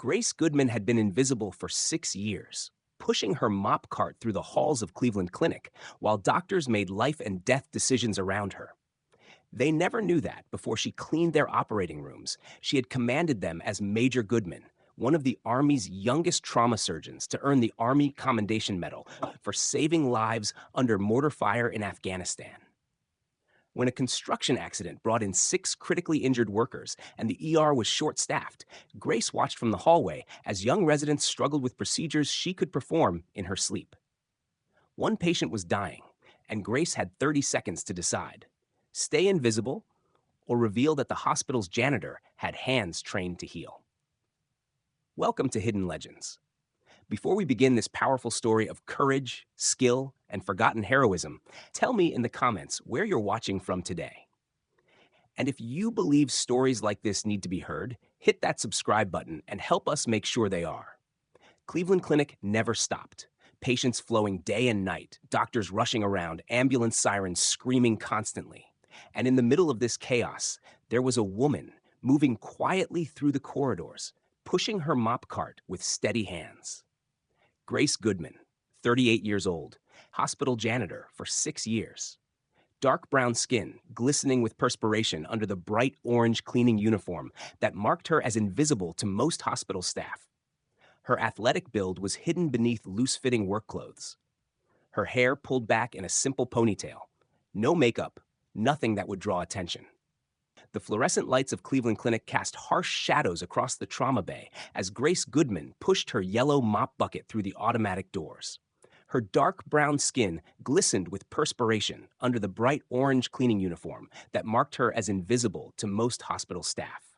Grace Goodman had been invisible for 6 years, pushing her mop cart through the halls of Cleveland Clinic while doctors made life and death decisions around her. They never knew that before she cleaned their operating rooms, she had commanded them as Major Goodman, one of the Army's youngest trauma surgeons, to earn the Army Commendation Medal for saving lives under mortar fire in Afghanistan. When a construction accident brought in 6 critically injured workers and the ER was short-staffed, Grace watched from the hallway as young residents struggled with procedures she could perform in her sleep. One patient was dying, and Grace had 30 seconds to decide: stay invisible or reveal that the hospital's janitor had hands trained to heal. Welcome to Hidden Legends. Before we begin this powerful story of courage, skill, and forgotten heroism, tell me in the comments where you're watching from today. And if you believe stories like this need to be heard, hit that subscribe button and help us make sure they are. Cleveland Clinic never stopped. Patients flowing day and night, doctors rushing around, ambulance sirens screaming constantly. And in the middle of this chaos, there was a woman moving quietly through the corridors, pushing her mop cart with steady hands. Grace Goodman, 38 years old, hospital janitor for 6 years. Dark brown skin, glistening with perspiration under the bright orange cleaning uniform that marked her as invisible to most hospital staff. Her athletic build was hidden beneath loose-fitting work clothes. Her hair pulled back in a simple ponytail. No makeup, nothing that would draw attention. The fluorescent lights of Cleveland Clinic cast harsh shadows across the trauma bay as Grace Goodman pushed her yellow mop bucket through the automatic doors. Her dark brown skin glistened with perspiration under the bright orange cleaning uniform that marked her as invisible to most hospital staff.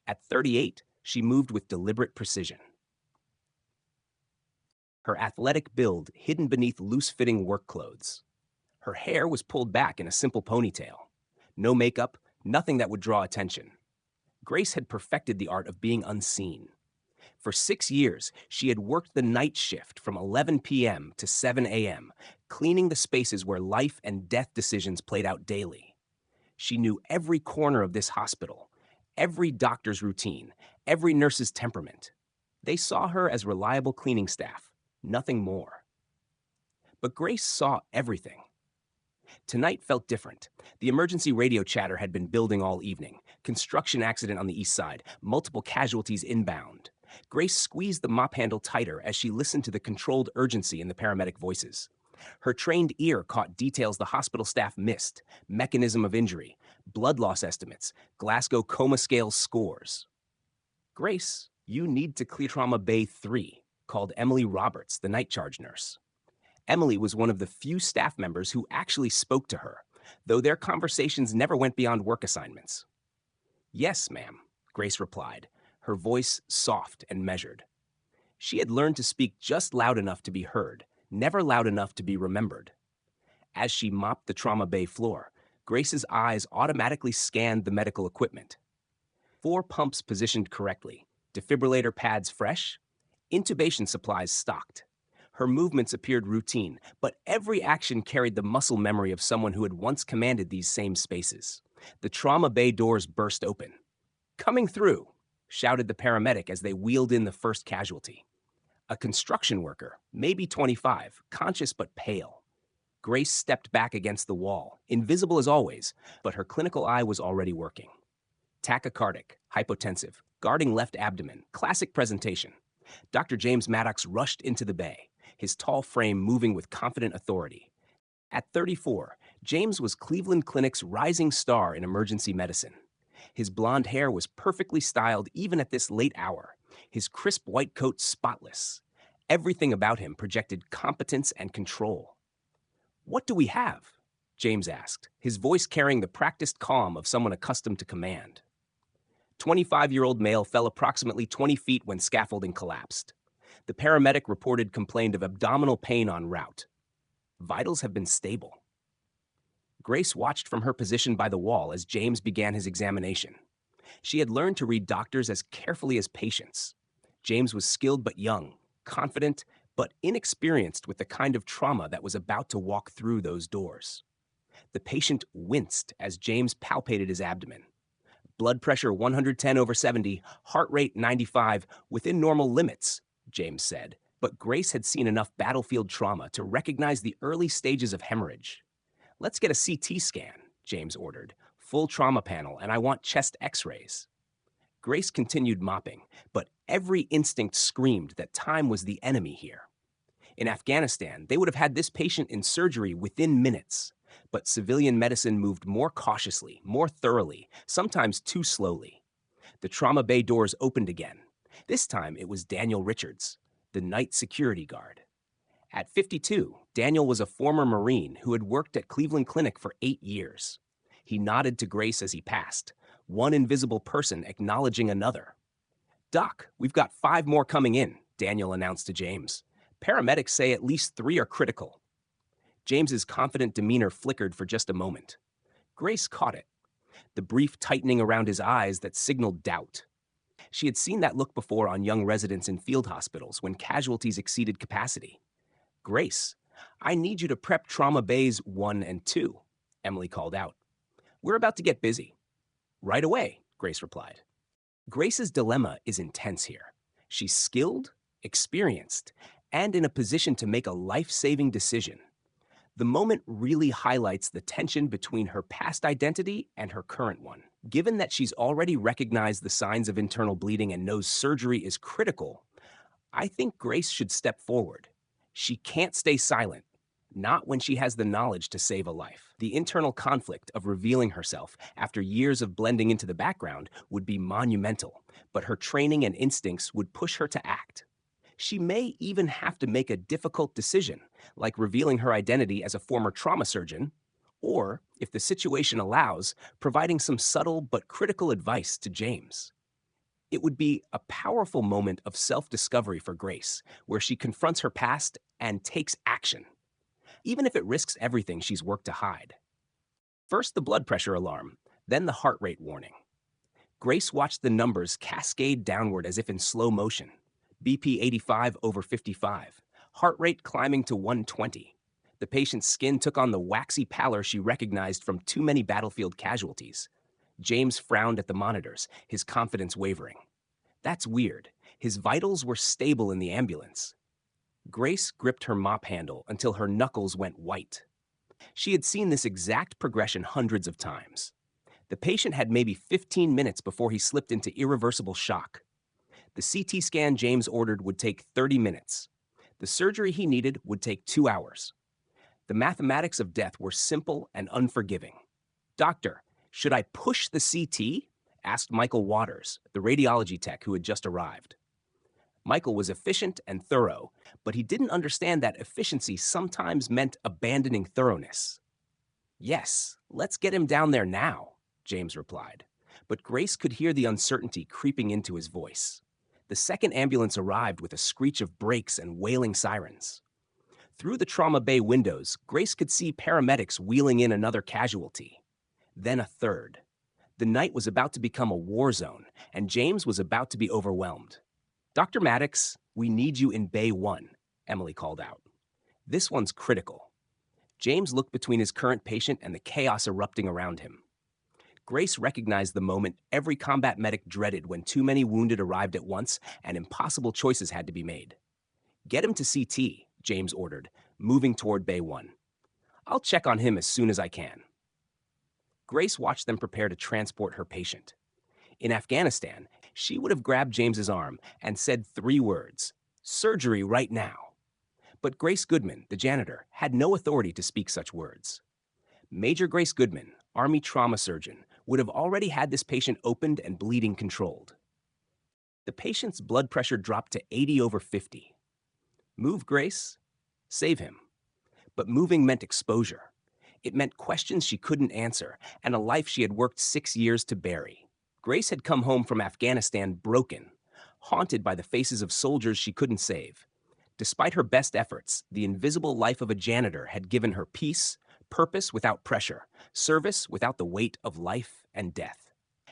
At 38, she moved with deliberate precision. Her athletic build hidden beneath loose-fitting work clothes. Her hair was pulled back in a simple ponytail. No makeup, nothing that would draw attention. Grace had perfected the art of being unseen. For 6 years, she had worked the night shift from 11 p.m. to 7 a.m., cleaning the spaces where life and death decisions played out daily. She knew every corner of this hospital, every doctor's routine, every nurse's temperament. They saw her as reliable cleaning staff, nothing more. But Grace saw everything. Tonight felt different. The emergency radio chatter had been building all evening. Construction accident on the east side, multiple casualties inbound. Grace squeezed the mop handle tighter as she listened to the controlled urgency in the paramedic voices. Her trained ear caught details the hospital staff missed: mechanism of injury, blood loss estimates, Glasgow Coma Scale scores. "Grace, you need to clear Trauma Bay 3, called Emily Roberts, the night charge nurse. Emily was one of the few staff members who actually spoke to her, though their conversations never went beyond work assignments. "Yes, ma'am," Grace replied, her voice soft and measured. She had learned to speak just loud enough to be heard, never loud enough to be remembered. As she mopped the trauma bay floor, Grace's eyes automatically scanned the medical equipment. 4 pumps positioned correctly, defibrillator pads fresh, intubation supplies stocked. Her movements appeared routine, but every action carried the muscle memory of someone who had once commanded these same spaces. The trauma bay doors burst open. "Coming through," shouted the paramedic as they wheeled in the first casualty. A construction worker, maybe 25, conscious but pale. Grace stepped back against the wall, invisible as always, but her clinical eye was already working. Tachycardic, hypotensive, guarding left abdomen, classic presentation. Dr. James Maddox rushed into the bay, his tall frame moving with confident authority. At 34, James was Cleveland Clinic's rising star in emergency medicine. His blonde hair was perfectly styled even at this late hour, his crisp white coat spotless. Everything about him projected competence and control. "What do we have?" James asked, his voice carrying the practiced calm of someone accustomed to command. 25-year-old male fell approximately 20 feet when scaffolding collapsed. The paramedic reported complained of abdominal pain en route. "Vitals have been stable." Grace watched from her position by the wall as James began his examination. She had learned to read doctors as carefully as patients. James was skilled but young, confident but inexperienced with the kind of trauma that was about to walk through those doors. The patient winced as James palpated his abdomen. Blood pressure 110/70, heart rate 95, within normal limits, James said. But Grace had seen enough battlefield trauma to recognize the early stages of hemorrhage. Let's get a CT scan, James ordered. Full trauma panel, and I want chest x-rays. Grace continued mopping, but every instinct screamed that time was the enemy here. In Afghanistan, they would have had this patient in surgery within minutes. But civilian medicine moved more cautiously, more thoroughly, sometimes too slowly. The trauma bay doors opened again. This time it was Daniel Richards, the night security guard. At 52, Daniel was a former Marine who had worked at Cleveland Clinic for 8 years. He nodded to Grace as he passed, one invisible person acknowledging another. "Doc, we've got 5 more coming in," Daniel announced to James. "Paramedics say at least 3 are critical." James's confident demeanor flickered for just a moment. Grace caught it, the brief tightening around his eyes that signaled doubt. She had seen that look before on young residents in field hospitals when casualties exceeded capacity. "Grace, I need you to prep trauma bays 1 and 2, Emily called out. "We're about to get busy." "Right away," Grace replied. Grace's dilemma is intense here. She's skilled, experienced, and in a position to make a life-saving decision. The moment really highlights the tension between her past identity and her current one. Given that she's already recognized the signs of internal bleeding and knows surgery is critical, I think Grace should step forward. She can't stay silent, not when she has the knowledge to save a life. The internal conflict of revealing herself after years of blending into the background would be monumental, but her training and instincts would push her to act. She may even have to make a difficult decision, like revealing her identity as a former trauma surgeon, or, if the situation allows, providing some subtle but critical advice to James. It would be a powerful moment of self-discovery for Grace, where she confronts her past and takes action, even if it risks everything she's worked to hide. First the blood pressure alarm, then the heart rate warning. Grace watched the numbers cascade downward as if in slow motion. BP 85/55, heart rate climbing to 120. The patient's skin took on the waxy pallor she recognized from too many battlefield casualties. James frowned at the monitors, his confidence wavering. That's weird. His vitals were stable in the ambulance. Grace gripped her mop handle until her knuckles went white. She had seen this exact progression hundreds of times. The patient had maybe 15 minutes before he slipped into irreversible shock. The CT scan James ordered would take 30 minutes. The surgery he needed would take 2 hours. The mathematics of death were simple and unforgiving. "Doctor, should I push the CT?" asked Michael Waters, the radiology tech who had just arrived. Michael was efficient and thorough, but he didn't understand that efficiency sometimes meant abandoning thoroughness. "Yes, let's get him down there now," James replied. But Grace could hear the uncertainty creeping into his voice. The second ambulance arrived with a screech of brakes and wailing sirens. Through the trauma bay windows, Grace could see paramedics wheeling in another casualty. Then a third. The night was about to become a war zone, and James was about to be overwhelmed. "Dr. Maddox, we need you in Bay 1, Emily called out. "This one's critical." James looked between his current patient and the chaos erupting around him. Grace recognized the moment every combat medic dreaded when too many wounded arrived at once and impossible choices had to be made. "Get him to CT, James ordered, moving toward Bay 1. "I'll check on him as soon as I can." Grace watched them prepare to transport her patient. In Afghanistan, she would have grabbed James's arm and said 3 words, "Surgery right now." But Grace Goodman, the janitor, had no authority to speak such words. Major Grace Goodman, Army trauma surgeon, would have already had this patient opened and bleeding controlled. The patient's blood pressure dropped to 80/50. Move, Grace. Save him. But moving meant exposure. It meant questions she couldn't answer and a life she had worked 6 years to bury. Grace had come home from Afghanistan broken, haunted by the faces of soldiers she couldn't save. Despite her best efforts, the invisible life of a janitor had given her peace, purpose without pressure, service without the weight of life and death.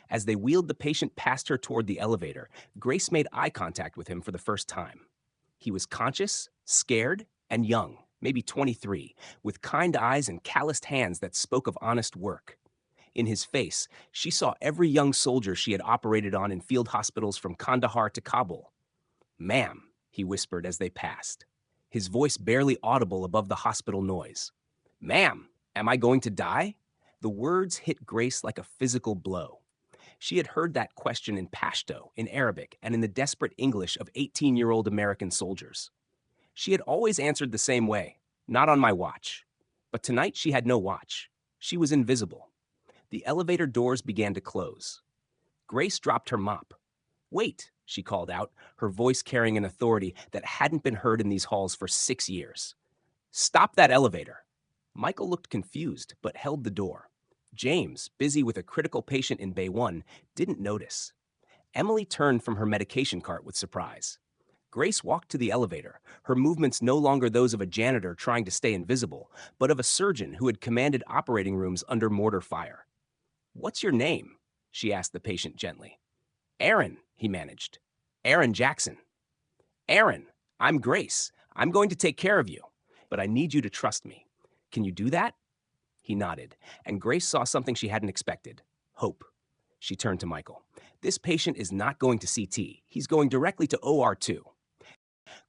As they wheeled the patient past her toward the elevator, Grace made eye contact with him for the first time. He was conscious, scared, and young, maybe 23, with kind eyes and calloused hands that spoke of honest work. In his face, she saw every young soldier she had operated on in field hospitals from Kandahar to Kabul. "Ma'am," he whispered as they passed, his voice barely audible above the hospital noise. "Ma'am, am I going to die?" The words hit Grace like a physical blow. She had heard that question in Pashto, in Arabic, and in the desperate English of 18-year-old American soldiers. She had always answered the same way, "Not on my watch." But tonight she had no watch. She was invisible. The elevator doors began to close. Grace dropped her mop. "Wait," she called out, her voice carrying an authority that hadn't been heard in these halls for 6 years. "Stop that elevator." Michael looked confused, but held the door. James, busy with a critical patient in Bay 1, didn't notice. Emily turned from her medication cart with surprise. Grace walked to the elevator, her movements no longer those of a janitor trying to stay invisible, but of a surgeon who had commanded operating rooms under mortar fire. "What's your name?" she asked the patient gently. "Aaron," he managed. "Aaron Jackson." "Aaron, I'm Grace. I'm going to take care of you, but I need you to trust me. Can you do that?" He nodded, and Grace saw something she hadn't expected: hope. She turned to Michael. "This patient is not going to CT. He's going directly to OR2.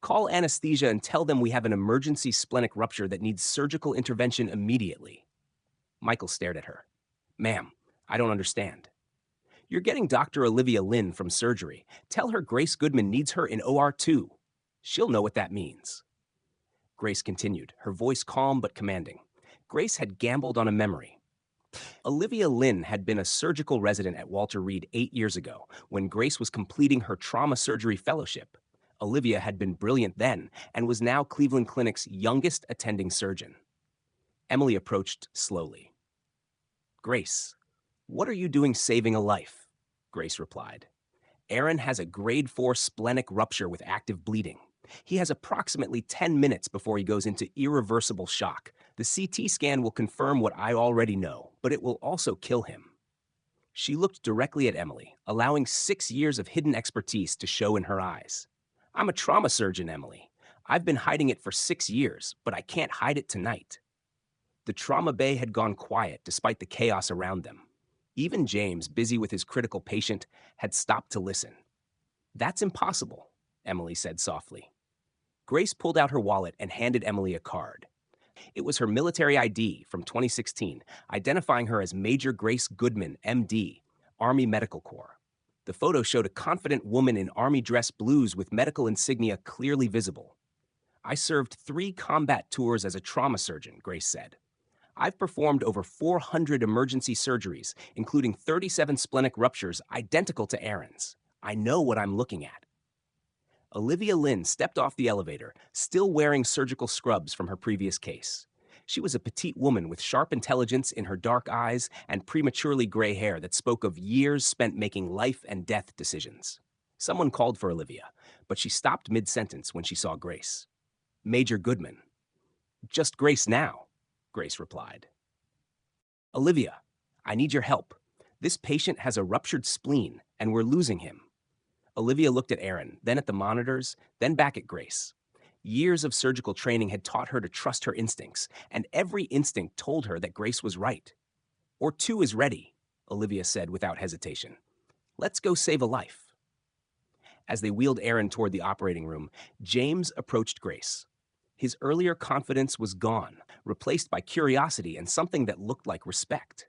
Call anesthesia and tell them we have an emergency splenic rupture that needs surgical intervention immediately." Michael stared at her. "Ma'am, I don't understand." "You're getting Dr. Olivia Lynn from surgery. Tell her Grace Goodman needs her in OR2. She'll know what that means." Grace continued, her voice calm but commanding. Grace had gambled on a memory. Olivia Lynn had been a surgical resident at Walter Reed 8 years ago when Grace was completing her trauma surgery fellowship. Olivia had been brilliant then and was now Cleveland Clinic's youngest attending surgeon. Emily approached slowly. "Grace, what are you doing saving a life?" Grace replied. "Aaron has a grade 4 splenic rupture with active bleeding. He has approximately 10 minutes before he goes into irreversible shock. The CT scan will confirm what I already know, but it will also kill him." She looked directly at Emily, allowing 6 years of hidden expertise to show in her eyes. "I'm a trauma surgeon, Emily. I've been hiding it for 6 years, but I can't hide it tonight." The trauma bay had gone quiet despite the chaos around them. Even James, busy with his critical patient, had stopped to listen. "That's impossible," Emily said softly. Grace pulled out her wallet and handed Emily a card. It was her military ID from 2016, identifying her as Major Grace Goodman, MD, Army Medical Corps. The photo showed a confident woman in Army dress blues with medical insignia clearly visible. "I served 3 combat tours as a trauma surgeon," Grace said. "I've performed over 400 emergency surgeries, including 37 splenic ruptures identical to Aaron's. I know what I'm looking at." Olivia Lynn stepped off the elevator, still wearing surgical scrubs from her previous case. She was a petite woman with sharp intelligence in her dark eyes and prematurely gray hair that spoke of years spent making life and death decisions. Someone called for Olivia, but she stopped mid-sentence when she saw Grace. "Major Goodman." "Just Grace now," Grace replied. "Olivia, I need your help. This patient has a ruptured spleen, and we're losing him." Olivia looked at Aaron, then at the monitors, then back at Grace. Years of surgical training had taught her to trust her instincts, and every instinct told her that Grace was right. "OR2 is ready," Olivia said without hesitation. "Let's go save a life." As they wheeled Aaron toward the operating room, James approached Grace. His earlier confidence was gone, replaced by curiosity and something that looked like respect.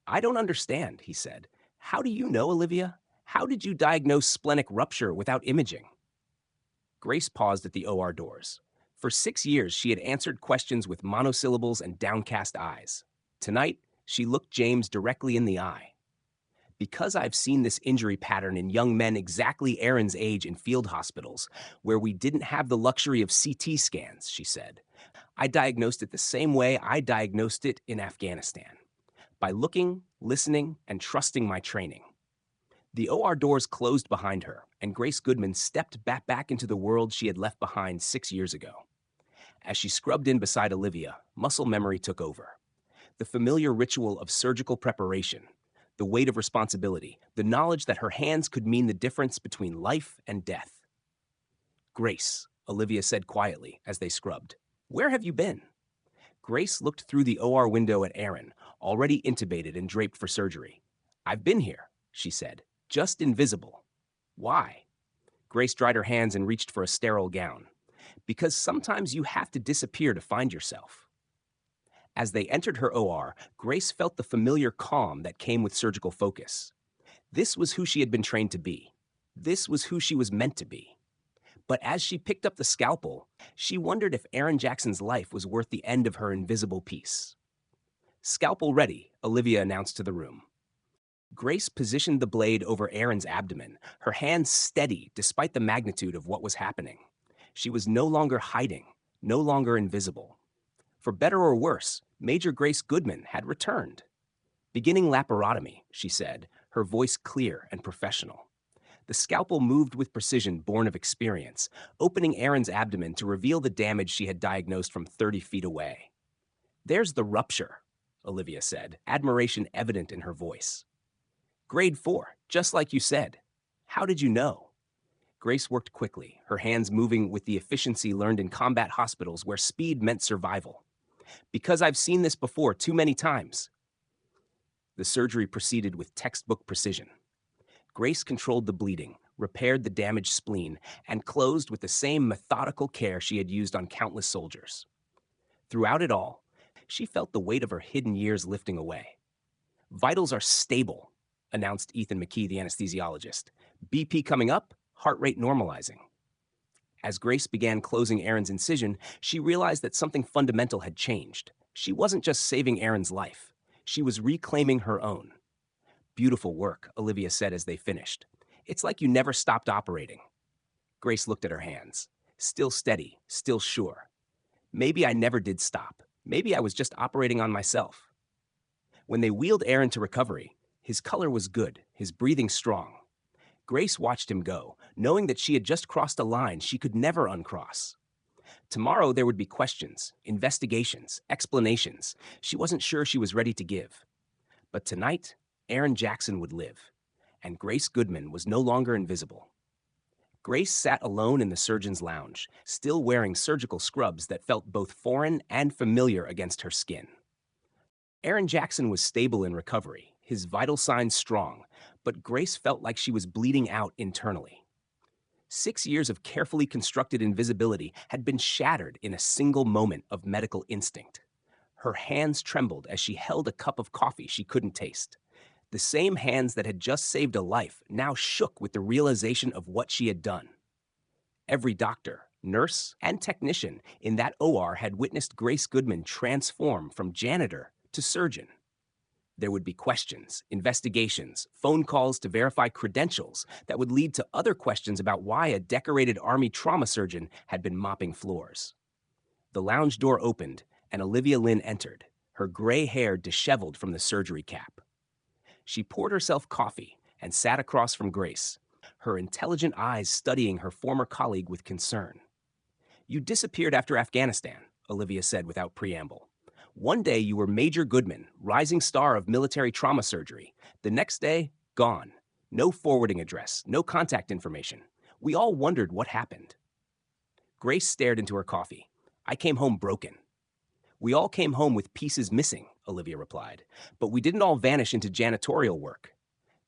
"I don't understand," he said. "How do you know, Olivia? How did you diagnose splenic rupture without imaging?" Grace paused at the OR doors. For 6 years, she had answered questions with monosyllables and downcast eyes. Tonight, she looked James directly in the eye. "Because I've seen this injury pattern in young men exactly Aaron's age in field hospitals, where we didn't have the luxury of CT scans," she said. "I diagnosed it the same way I diagnosed it in Afghanistan, by looking, listening, and trusting my training." The OR doors closed behind her, and Grace Goodman stepped back into the world she had left behind 6 years ago. As she scrubbed in beside Olivia, muscle memory took over. The familiar ritual of surgical preparation, the weight of responsibility, the knowledge that her hands could mean the difference between life and death. "Grace," Olivia said quietly as they scrubbed, "where have you been?" Grace looked through the OR window at Aaron, already intubated and draped for surgery. "I've been here," she said, "just invisible." "Why?" Grace dried her hands and reached for a sterile gown. "Because sometimes you have to disappear to find yourself." As they entered her OR, Grace felt the familiar calm that came with surgical focus. This was who she had been trained to be. This was who she was meant to be. But as she picked up the scalpel, she wondered if Aaron Jackson's life was worth the end of her invisible piece. "Scalpel ready," Olivia announced to the room. Grace positioned the blade over Aaron's abdomen, her hands steady despite the magnitude of what was happening. She was no longer hiding, no longer invisible. For better or worse, Major Grace Goodman had returned. "Beginning laparotomy," she said, her voice clear and professional. The scalpel moved with precision born of experience, opening Aaron's abdomen to reveal the damage she had diagnosed from 30 feet away. "There's the rupture," Olivia said, admiration evident in her voice. "Grade 4, just like you said. How did you know?" Grace worked quickly, her hands moving with the efficiency learned in combat hospitals where speed meant survival. "Because I've seen this before too many times." The surgery proceeded with textbook precision. Grace controlled the bleeding, repaired the damaged spleen, and closed with the same methodical care she had used on countless soldiers. Throughout it all, she felt the weight of her hidden years lifting away. "Vitals are stable," announced Ethan McKee, the anesthesiologist. "BP coming up, heart rate normalizing." As Grace began closing Aaron's incision, she realized that something fundamental had changed. She wasn't just saving Aaron's life. She was reclaiming her own. "Beautiful work," Olivia said as they finished. "It's like you never stopped operating." Grace looked at her hands. Still steady, still sure. "Maybe I never did stop. Maybe I was just operating on myself." When they wheeled Aaron to recovery, his color was good, his breathing strong. Grace watched him go, knowing that she had just crossed a line she could never uncross. Tomorrow there would be questions, investigations, explanations she wasn't sure she was ready to give. But tonight, Aaron Jackson would live, and Grace Goodman was no longer invisible. Grace sat alone in the surgeon's lounge, still wearing surgical scrubs that felt both foreign and familiar against her skin. Aaron Jackson was stable in recovery, his vital signs strong, but Grace felt like she was bleeding out internally. 6 years of carefully constructed invisibility had been shattered in a single moment of medical instinct. Her hands trembled as she held a cup of coffee she couldn't taste. The same hands that had just saved a life now shook with the realization of what she had done. Every doctor, nurse, and technician in that OR had witnessed Grace Goodman transform from janitor to surgeon. There would be questions, investigations, phone calls to verify credentials that would lead to other questions about why a decorated Army trauma surgeon had been mopping floors. The lounge door opened, and Olivia Lynn entered, her gray hair disheveled from the surgery cap. She poured herself coffee and sat across from Grace, her intelligent eyes studying her former colleague with concern. "You disappeared after Afghanistan," Olivia said without preamble. "One day you were Major Goodman, rising star of military trauma surgery. The next day, gone. No forwarding address, no contact information. We all wondered what happened." Grace stared into her coffee. "I came home broken." "We all came home with pieces missing," Olivia replied. "But we didn't all vanish into janitorial work."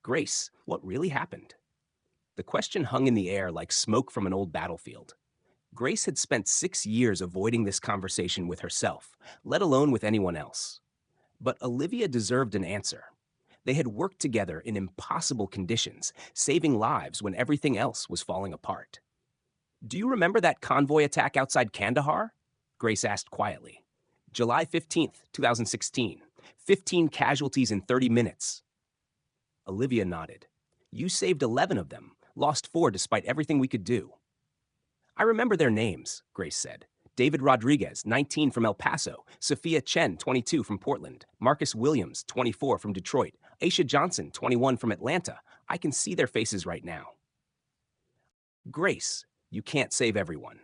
"Grace, what really happened?" The question hung in the air like smoke from an old battlefield. Grace had spent 6 years avoiding this conversation with herself, let alone with anyone else. But Olivia deserved an answer. They had worked together in impossible conditions, saving lives when everything else was falling apart. "Do you remember that convoy attack outside Kandahar?" Grace asked quietly. "July 15th, 2016. 15 casualties in 30 minutes. Olivia nodded. "You saved 11 of them, lost 4 despite everything we could do." "I remember their names," Grace said. "David Rodriguez, 19 from El Paso, Sophia Chen, 22 from Portland, Marcus Williams, 24 from Detroit, Aisha Johnson, 21 from Atlanta. I can see their faces right now." "Grace, you can't save everyone."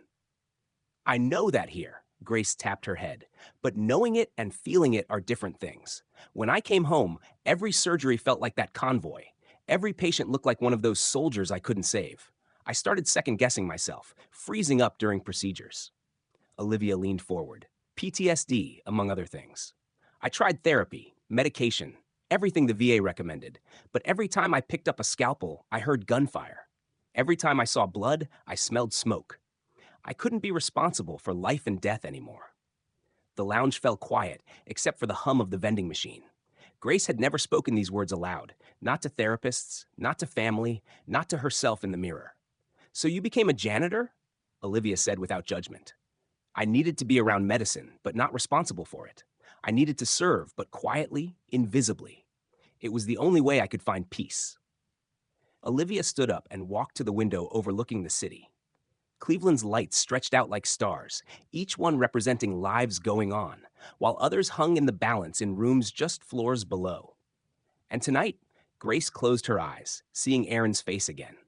"I know that here," Grace tapped her head. "But knowing it and feeling it are different things. When I came home, every surgery felt like that convoy. Every patient looked like one of those soldiers I couldn't save. I started second-guessing myself, freezing up during procedures." Olivia leaned forward. "PTSD, among other things. I tried therapy, medication, everything the VA recommended. But every time I picked up a scalpel, I heard gunfire. Every time I saw blood, I smelled smoke. I couldn't be responsible for life and death anymore. The lounge fell quiet, except for the hum of the vending machine. Grace had never spoken these words aloud, not to therapists, not to family, not to herself in the mirror. "So you became a janitor?" Olivia said without judgment. "I needed to be around medicine, but not responsible for it. I needed to serve, but quietly, invisibly. It was the only way I could find peace." Olivia stood up and walked to the window overlooking the city. Cleveland's lights stretched out like stars, each one representing lives going on, while others hung in the balance in rooms just floors below. And tonight, Grace closed her eyes, seeing Aaron's face again.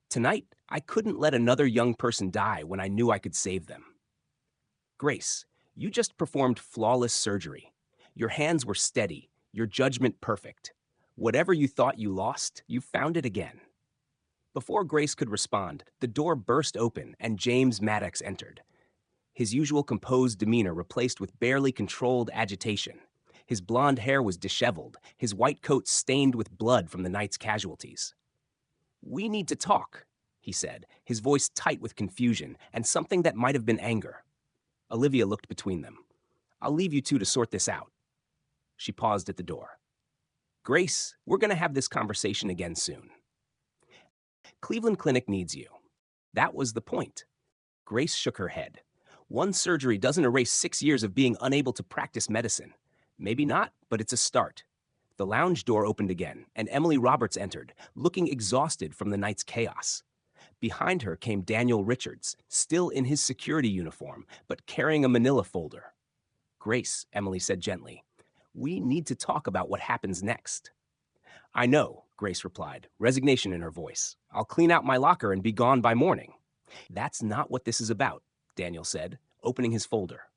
"Tonight, I couldn't let another young person die when I knew I could save them." "Grace, you just performed flawless surgery. Your hands were steady, your judgment perfect. Whatever you thought you lost, you found it again." Before Grace could respond, the door burst open and James Maddox entered. His usual composed demeanor replaced with barely controlled agitation. His blonde hair was disheveled, his white coat stained with blood from the night's casualties. "We need to talk," he said, his voice tight with confusion and something that might have been anger. Olivia looked between them. "I'll leave you two to sort this out." She paused at the door. "Grace, we're going to have this conversation again soon. Cleveland Clinic needs you." That was the point. Grace shook her head. One surgery doesn't erase 6 years of being unable to practice medicine. Maybe not, but it's a start. The lounge door opened again, and Emily Roberts entered, looking exhausted from the night's chaos. Behind her came Daniel Richards, still in his security uniform, but carrying a manila folder. "Grace," Emily said gently, "we need to talk about what happens next." "I know," Grace replied, resignation in her voice. "I'll clean out my locker and be gone by morning." "That's not what this is about," Daniel said, opening his folder.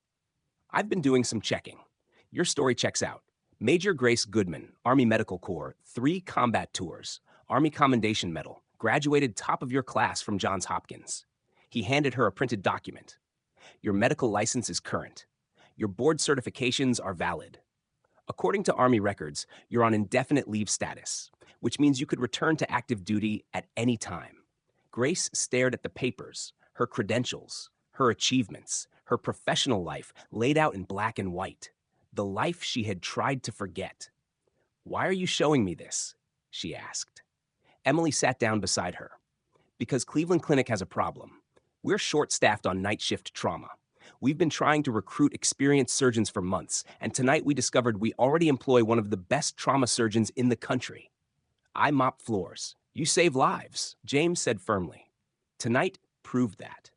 "I've been doing some checking. Your story checks out. Major Grace Goodman, Army Medical Corps, 3 combat tours, Army Commendation Medal, graduated top of your class from Johns Hopkins." He handed her a printed document. "Your medical license is current. Your board certifications are valid. According to Army records, you're on indefinite leave status, which means you could return to active duty at any time." Grace stared at the papers, her credentials, her achievements, her professional life laid out in black and white, the life she had tried to forget. "Why are you showing me this?" she asked. Emily sat down beside her. "Because Cleveland Clinic has a problem. We're short-staffed on night shift trauma. We've been trying to recruit experienced surgeons for months, and tonight we discovered we already employ one of the best trauma surgeons in the country. I mop floors. You save lives," James said firmly. Tonight proved that.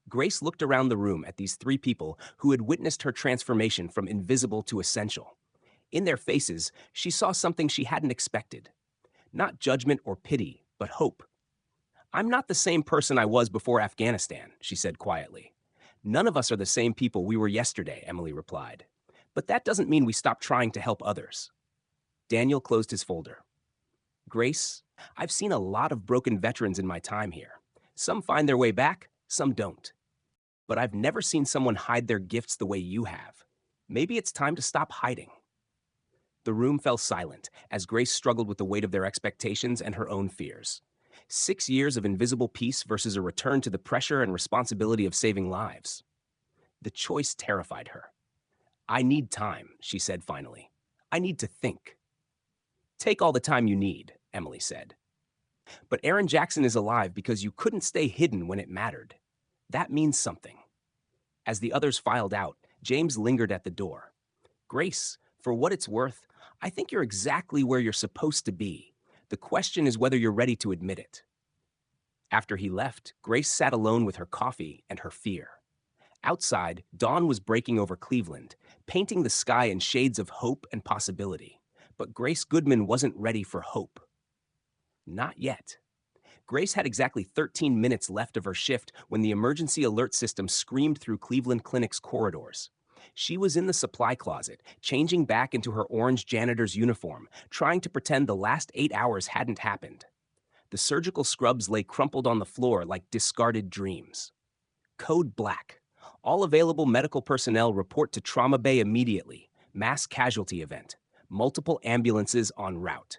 Grace looked around the room at these 3 people who had witnessed her transformation from invisible to essential. In their faces, she saw something she hadn't expected. Not judgment or pity, but hope. "I'm not the same person I was before Afghanistan," she said quietly. "None of us are the same people we were yesterday," Emily replied. "But that doesn't mean we stop trying to help others." Daniel closed his folder. "Grace, I've seen a lot of broken veterans in my time here. Some find their way back, some don't. But I've never seen someone hide their gifts the way you have. Maybe it's time to stop hiding." The room fell silent as Grace struggled with the weight of their expectations and her own fears. 6 years of invisible peace versus a return to the pressure and responsibility of saving lives. The choice terrified her. "I need time," she said finally. "I need to think." "Take all the time you need," Emily said. "But Aaron Jackson is alive because you couldn't stay hidden when it mattered. That means something." As the others filed out, James lingered at the door. "Grace, for what it's worth, I think you're exactly where you're supposed to be. The question is whether you're ready to admit it." After he left, Grace sat alone with her coffee and her fear. Outside, dawn was breaking over Cleveland, painting the sky in shades of hope and possibility. But Grace Goodman wasn't ready for hope. Not yet. Grace had exactly 13 minutes left of her shift when the emergency alert system screamed through Cleveland Clinic's corridors. She was in the supply closet, changing back into her orange janitor's uniform, trying to pretend the last 8 hours hadn't happened. The surgical scrubs lay crumpled on the floor like discarded dreams. Code Black. All available medical personnel report to Trauma Bay immediately. Mass casualty event. multiple ambulances en route.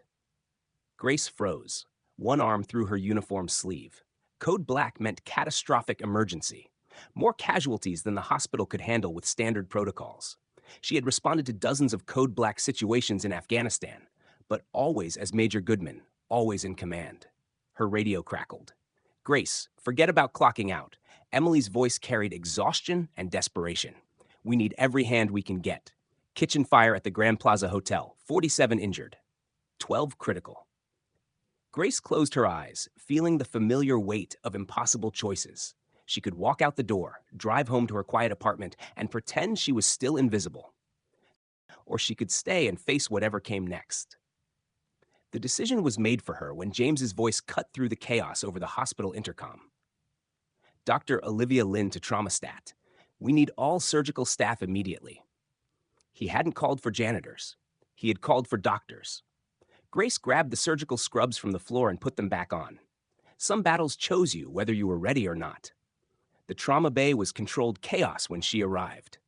Grace froze, one arm through her uniform sleeve. Code Black meant catastrophic emergency, more casualties than the hospital could handle with standard protocols. She had responded to dozens of Code Black situations in Afghanistan, but always as Major Goodman, always in command. Her radio crackled. Grace, forget about clocking out. Emily's voice carried exhaustion and desperation. We need every hand we can get. Kitchen fire at the Grand Plaza Hotel, 47 injured, 12 critical. Grace closed her eyes, feeling the familiar weight of impossible choices. She could walk out the door, drive home to her quiet apartment, and pretend she was still invisible. Or she could stay and face whatever came next. The decision was made for her when James's voice cut through the chaos over the hospital intercom. Dr. Olivia Lynn to TraumaStat. We need all surgical staff immediately. He hadn't called for janitors. He had called for doctors. Grace grabbed the surgical scrubs from the floor and put them back on. Some battles chose you, whether you were ready or not. The trauma bay was controlled chaos when she arrived.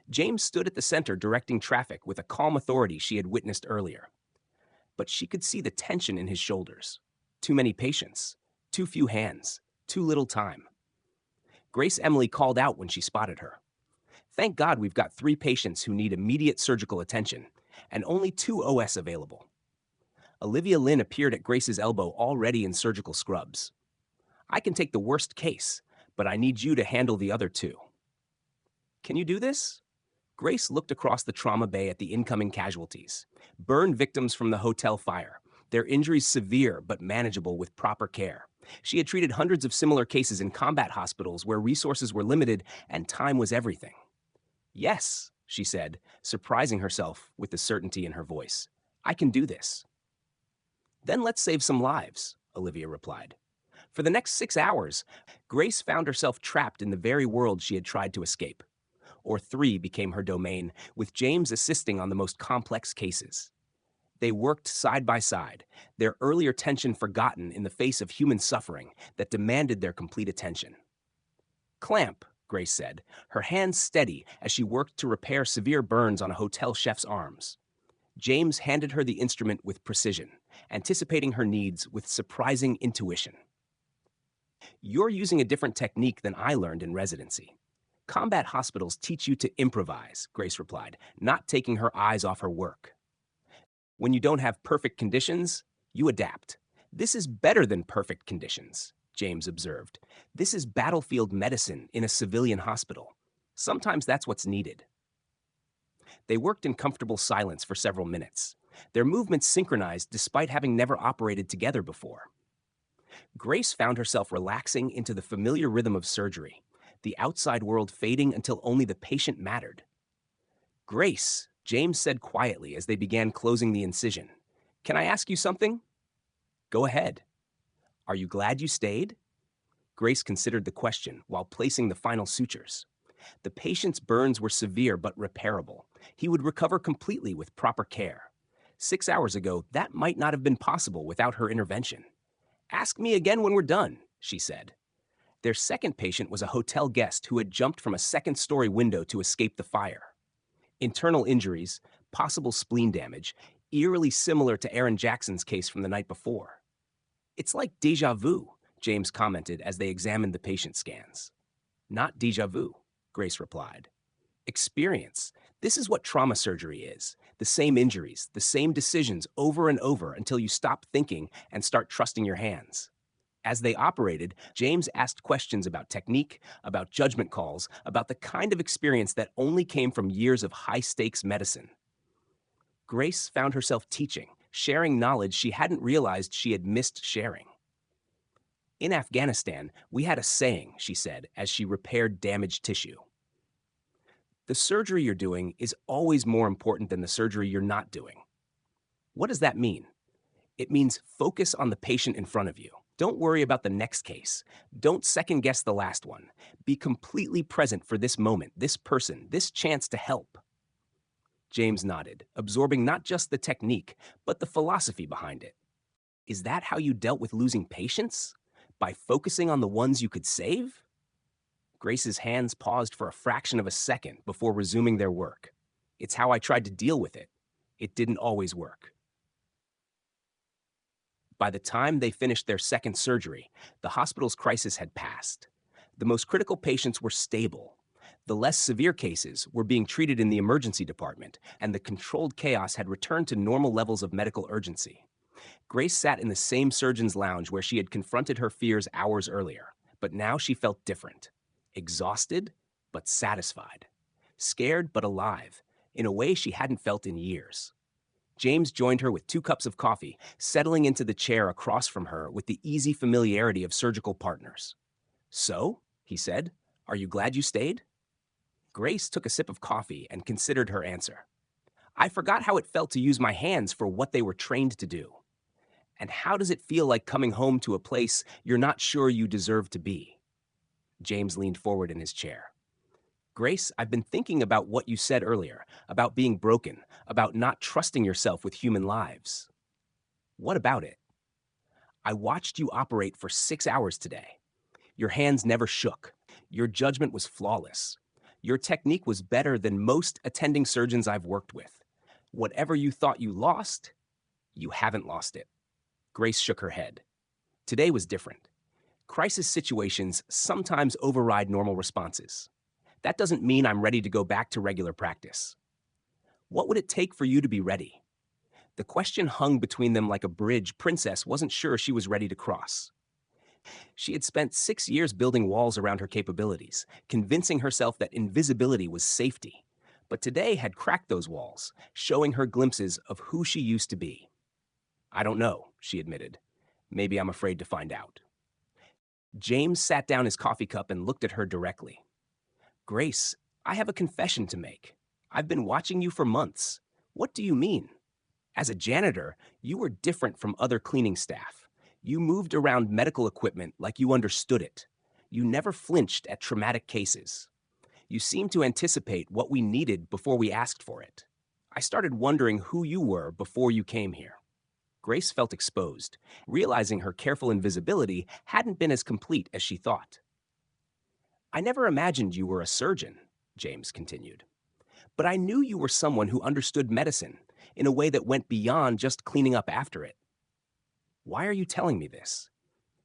James stood at the center directing traffic with a calm authority she had witnessed earlier. But she could see the tension in his shoulders. Too many patients, too few hands, too little time. Grace Emily called out when she spotted her. Thank God we've got 3 patients who need immediate surgical attention, and only 2 OS available. Olivia Lynn appeared at Grace's elbow already in surgical scrubs. I can take the worst case, but I need you to handle the other 2. Can you do this? Grace looked across the trauma bay at the incoming casualties. Burn victims from the hotel fire. Their injuries severe but manageable with proper care. She had treated hundreds of similar cases in combat hospitals where resources were limited and time was everything. Yes, she said, surprising herself with the certainty in her voice. I can do this. Then let's save some lives, Olivia replied. For the next 6 hours, Grace found herself trapped in the very world she had tried to escape. Or 3 became her domain, with James assisting on the most complex cases. They worked side by side, their earlier tension forgotten in the face of human suffering that demanded their complete attention. Clamp, Grace said, her hands steady as she worked to repair severe burns on a hotel chef's arms. James handed her the instrument with precision, anticipating her needs with surprising intuition. You're using a different technique than I learned in residency. Combat hospitals teach you to improvise, Grace replied, not taking her eyes off her work. When you don't have perfect conditions, you adapt. This is better than perfect conditions, James observed. This is battlefield medicine in a civilian hospital. Sometimes that's what's needed. They worked in comfortable silence for several minutes, their movements synchronized despite having never operated together before. Grace found herself relaxing into the familiar rhythm of surgery, the outside world fading until only the patient mattered. Grace, James said quietly as they began closing the incision. Can I ask you something? Go ahead. Are you glad you stayed? Grace considered the question while placing the final sutures. The patient's burns were severe but repairable. He would recover completely with proper care. 6 hours ago, that might not have been possible without her intervention. Ask me again when we're done, she said. Their second patient was a hotel guest who had jumped from a second-story window to escape the fire. Internal injuries, possible spleen damage, eerily similar to Aaron Jackson's case from the night before. It's like déjà vu, James commented as they examined the patient scans. Not déjà vu, Grace replied. Experience. This is what trauma surgery is. The same injuries, the same decisions over and over until you stop thinking and start trusting your hands. As they operated, James asked questions about technique, about judgment calls, about the kind of experience that only came from years of high-stakes medicine. Grace found herself teaching, sharing knowledge she hadn't realized she had missed sharing. In Afghanistan, we had a saying, she said, as she repaired damaged tissue. The surgery you're doing is always more important than the surgery you're not doing. What does that mean? It means focus on the patient in front of you. Don't worry about the next case. Don't second-guess the last one. Be completely present for this moment, this person, this chance to help. James nodded, absorbing not just the technique, but the philosophy behind it. Is that how you dealt with losing patients? By focusing on the ones you could save? Grace's hands paused for a fraction of a second before resuming their work. It's how I tried to deal with it. It didn't always work. By the time they finished their second surgery, the hospital's crisis had passed. The most critical patients were stable. The less severe cases were being treated in the emergency department, and the controlled chaos had returned to normal levels of medical urgency. Grace sat in the same surgeon's lounge where she had confronted her fears hours earlier, but now she felt different. Exhausted, but satisfied. Scared, but alive, in a way she hadn't felt in years. James joined her with 2 cups of coffee, settling into the chair across from her with the easy familiarity of surgical partners. "So," he said, "are you glad you stayed?" Grace took a sip of coffee and considered her answer. "I forgot how it felt to use my hands for what they were trained to do. And how does it feel like coming home to a place you're not sure you deserve to be?" James leaned forward in his chair. "Grace, I've been thinking about what you said earlier, about being broken, about not trusting yourself with human lives." "What about it?" "I watched you operate for 6 hours today. Your hands never shook. Your judgment was flawless. Your technique was better than most attending surgeons I've worked with. Whatever you thought you lost, you haven't lost it." Grace shook her head. Today was different. Crisis situations sometimes override normal responses. That doesn't mean I'm ready to go back to regular practice. What would it take for you to be ready? The question hung between them like a bridge Princess wasn't sure she was ready to cross. She had spent 6 years building walls around her capabilities, convincing herself that invisibility was safety. But today had cracked those walls, showing her glimpses of who she used to be. "I don't know," she admitted. "Maybe I'm afraid to find out." James sat down his coffee cup and looked at her directly. "Grace, I have a confession to make. I've been watching you for months. What do you mean? As a janitor, you were different from other cleaning staff. You moved around medical equipment like you understood it. You never flinched at traumatic cases. You seemed to anticipate what we needed before we asked for it. I started wondering who you were before you came here." Grace felt exposed, realizing her careful invisibility hadn't been as complete as she thought. "I never imagined you were a surgeon," James continued. "But I knew you were someone who understood medicine in a way that went beyond just cleaning up after it. Why are you telling me this?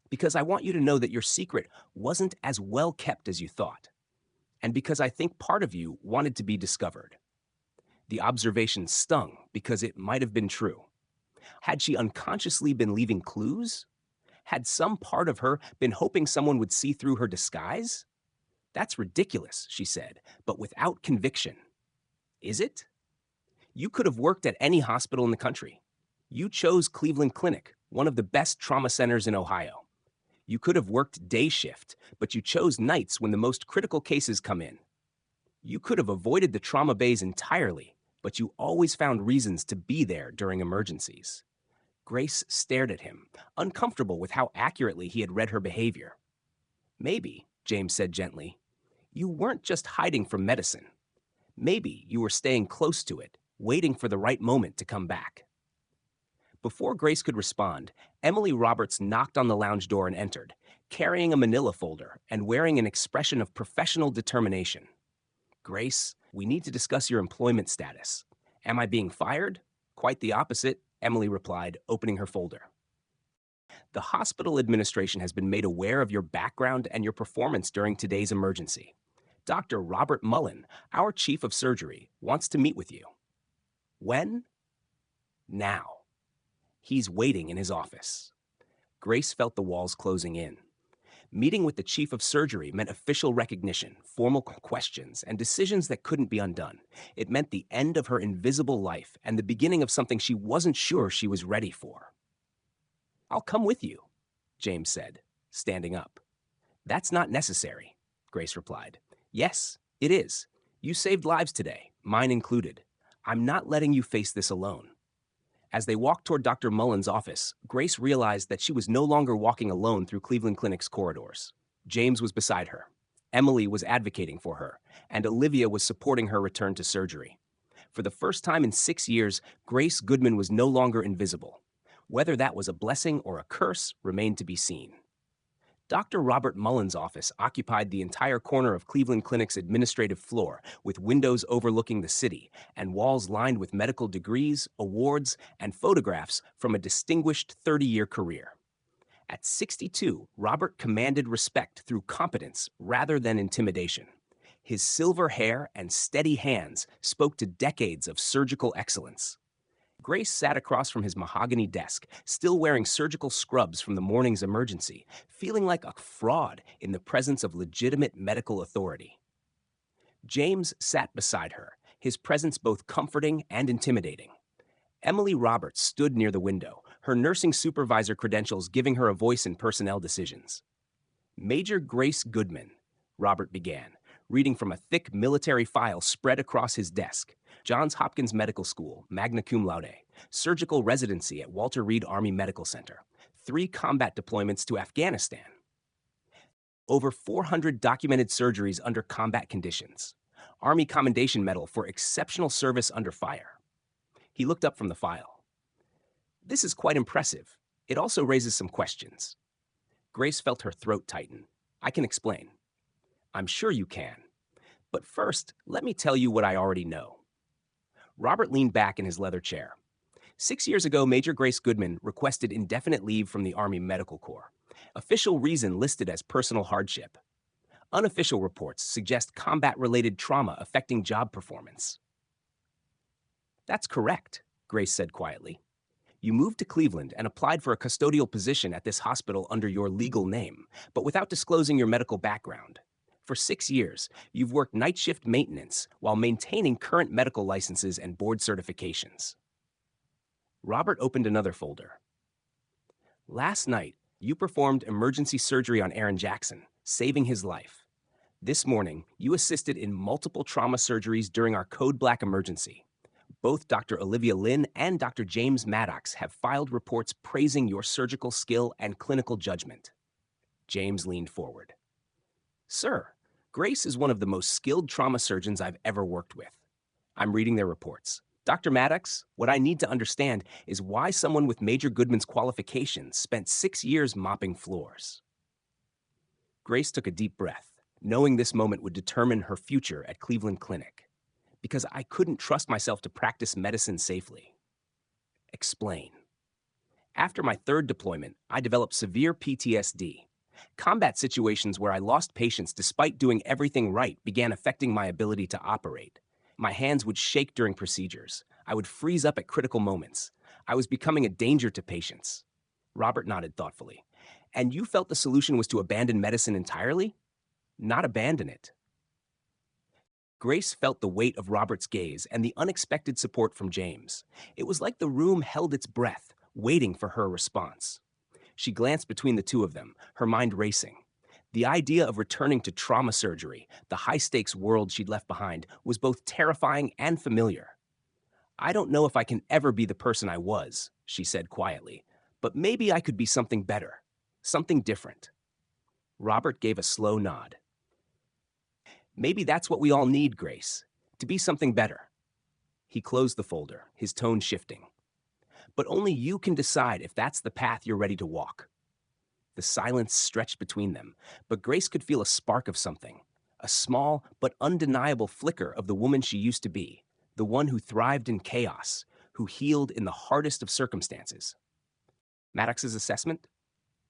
Because I want you to know that your secret wasn't as well kept as you thought, and because I think part of you wanted to be discovered." The observation stung because it might have been true. Had she unconsciously been leaving clues? Had some part of her been hoping someone would see through her disguise? "That's ridiculous," she said, but without conviction. "Is it? You could have worked at any hospital in the country. You chose Cleveland Clinic, one of the best trauma centers in Ohio. You could have worked day shift, but you chose nights when the most critical cases come in. You could have avoided the trauma bays entirely, but you always found reasons to be there during emergencies." Grace stared at him, uncomfortable with how accurately he had read her behavior. "Maybe," James said gently, "you weren't just hiding from medicine. Maybe you were staying close to it, waiting for the right moment to come back." Before Grace could respond, Emily Roberts knocked on the lounge door and entered, carrying a manila folder and wearing an expression of professional determination. "Grace, we need to discuss your employment status." "Am I being fired?" "Quite the opposite," Emily replied, opening her folder. "The hospital administration has been made aware of your background and your performance during today's emergency. Dr. Robert Mullen, our chief of surgery, wants to meet with you." "When?" "Now. He's waiting in his office." Grace felt the walls closing in. Meeting with the chief of surgery meant official recognition, formal questions, and decisions that couldn't be undone. It meant the end of her invisible life and the beginning of something she wasn't sure she was ready for. "I'll come with you," James said, standing up. "That's not necessary," Grace replied. "Yes, it is. You saved lives today, mine included. I'm not letting you face this alone." As they walked toward Dr. Mullen's office, Grace realized that she was no longer walking alone through Cleveland Clinic's corridors. James was beside her. Emily was advocating for her, and Olivia was supporting her return to surgery. For the first time in 6 years, Grace Goodman was no longer invisible. Whether that was a blessing or a curse remained to be seen. Dr. Robert Mullen's office occupied the entire corner of Cleveland Clinic's administrative floor, with windows overlooking the city and walls lined with medical degrees, awards, and photographs from a distinguished 30-year career. At 62, Robert commanded respect through competence rather than intimidation. His silver hair and steady hands spoke to decades of surgical excellence. Grace sat across from his mahogany desk, still wearing surgical scrubs from the morning's emergency, feeling like a fraud in the presence of legitimate medical authority. James sat beside her, his presence both comforting and intimidating. Emily Roberts stood near the window, her nursing supervisor credentials giving her a voice in personnel decisions. Major Grace Goodman, Robert began, reading from a thick military file spread across his desk. Johns Hopkins Medical School, magna cum laude, surgical residency at Walter Reed Army Medical Center, 3 combat deployments to Afghanistan, over 400 documented surgeries under combat conditions, Army Commendation Medal for exceptional service under fire. He looked up from the file. This is quite impressive. It also raises some questions. Grace felt her throat tighten. I can explain. I'm sure you can. But first, let me tell you what I already know. Robert leaned back in his leather chair. 6 years ago, Major Grace Goodman requested indefinite leave from the Army Medical Corps. Official reason listed as personal hardship. Unofficial reports suggest combat-related trauma affecting job performance. That's correct, Grace said quietly. You moved to Cleveland and applied for a custodial position at this hospital under your legal name, but without disclosing your medical background. For 6 years, you've worked night shift maintenance while maintaining current medical licenses and board certifications. Robert opened another folder. Last night, you performed emergency surgery on Aaron Jackson, saving his life. This morning, you assisted in multiple trauma surgeries during our Code Black emergency. Both Dr. Olivia Lynn and Dr. James Maddox have filed reports praising your surgical skill and clinical judgment. James leaned forward. Sir, Grace is one of the most skilled trauma surgeons I've ever worked with. I'm reading their reports. Dr. Maddox, what I need to understand is why someone with Major Goodman's qualifications spent 6 years mopping floors. Grace took a deep breath, knowing this moment would determine her future at Cleveland Clinic. Because I couldn't trust myself to practice medicine safely. Explain. After my 3rd deployment, I developed severe PTSD. Combat situations where I lost patience despite doing everything right began affecting my ability to operate. My hands would shake during procedures. I would freeze up at critical moments. I was becoming a danger to patients. Robert nodded thoughtfully. And you felt the solution was to abandon medicine entirely? Not abandon it. Grace felt the weight of Robert's gaze and the unexpected support from James. It was like the room held its breath, waiting for her response. She glanced between the two of them, her mind racing. The idea of returning to trauma surgery, the high-stakes world she'd left behind, was both terrifying and familiar. I don't know if I can ever be the person I was, she said quietly, but maybe I could be something better, something different. Robert gave a slow nod. Maybe that's what we all need, Grace, to be something better. He closed the folder, his tone shifting. But only you can decide if that's the path you're ready to walk. The silence stretched between them, but Grace could feel a spark of something, a small but undeniable flicker of the woman she used to be, the one who thrived in chaos, who healed in the hardest of circumstances. Maddox's assessment?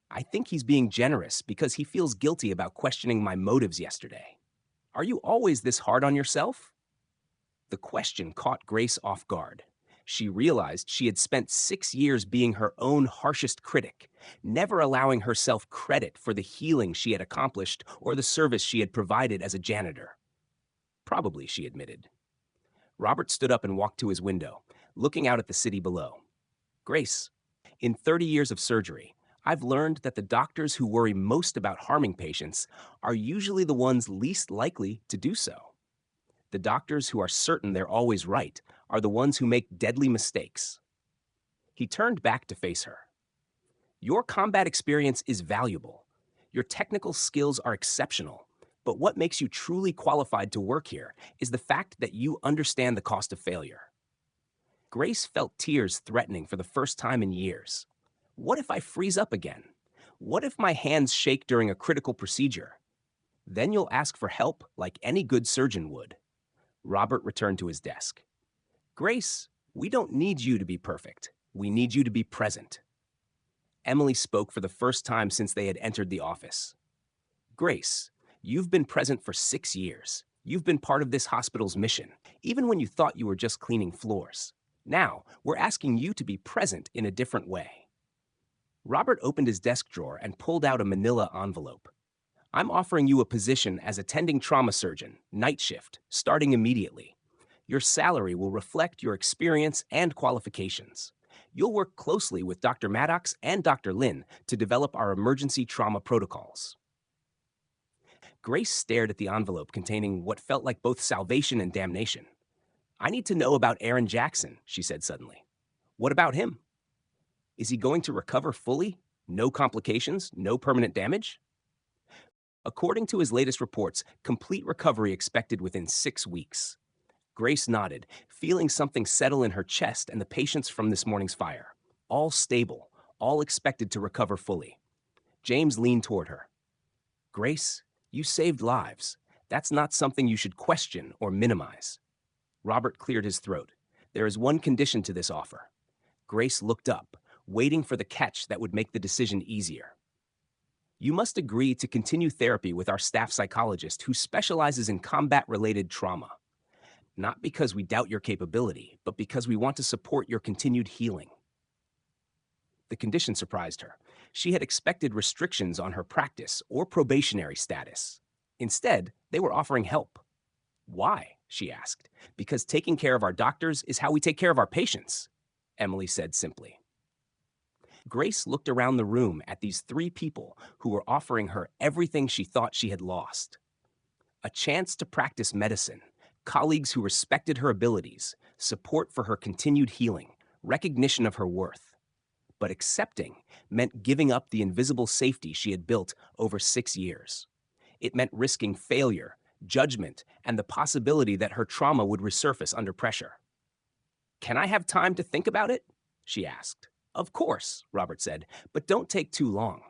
I think he's being generous because he feels guilty about questioning my motives yesterday. Are you always this hard on yourself? The question caught Grace off guard. She realized she had spent 6 years being her own harshest critic, never allowing herself credit for the healing she had accomplished or the service she had provided as a janitor. Probably, she admitted. Robert stood up and walked to his window, looking out at the city below. Grace, in 30 years of surgery, I've learned that the doctors who worry most about harming patients are usually the ones least likely to do so. The doctors who are certain they're always right are the ones who make deadly mistakes. He turned back to face her. Your combat experience is valuable. Your technical skills are exceptional. But what makes you truly qualified to work here is the fact that you understand the cost of failure. Grace felt tears threatening for the first time in years. What if I freeze up again? What if my hands shake during a critical procedure? Then you'll ask for help like any good surgeon would. Robert returned to his desk. Grace, we don't need you to be perfect. We need you to be present. Emily spoke for the first time since they had entered the office. Grace, you've been present for 6 years. You've been part of this hospital's mission, even when you thought you were just cleaning floors. Now, we're asking you to be present in a different way. Robert opened his desk drawer and pulled out a manila envelope. I'm offering you a position as attending trauma surgeon, night shift, starting immediately. Your salary will reflect your experience and qualifications. You'll work closely with Dr. Maddox and Dr. Lin to develop our emergency trauma protocols. Grace stared at the envelope containing what felt like both salvation and damnation. I need to know about Aaron Jackson, she said suddenly. What about him? Is he going to recover fully? No complications? No permanent damage? According to his latest reports, complete recovery expected within 6 weeks. Grace nodded, feeling something settle in her chest and the patients from this morning's fire. All stable, all expected to recover fully. James leaned toward her. Grace, you saved lives. That's not something you should question or minimize. Robert cleared his throat. There is one condition to this offer. Grace looked up, waiting for the catch that would make the decision easier. You must agree to continue therapy with our staff psychologist who specializes in combat-related trauma. Not because we doubt your capability, but because we want to support your continued healing. The condition surprised her. She had expected restrictions on her practice or probationary status. Instead, they were offering help. Why? She asked. Because taking care of our doctors is how we take care of our patients, Emily said simply. Grace looked around the room at these 3 people who were offering her everything she thought she had lost. A chance to practice medicine, colleagues who respected her abilities, support for her continued healing, recognition of her worth. But accepting meant giving up the invisible safety she had built over 6 years. It meant risking failure, judgment, and the possibility that her trauma would resurface under pressure. Can I have time to think about it? She asked. Of course, Robert said, but don't take too long.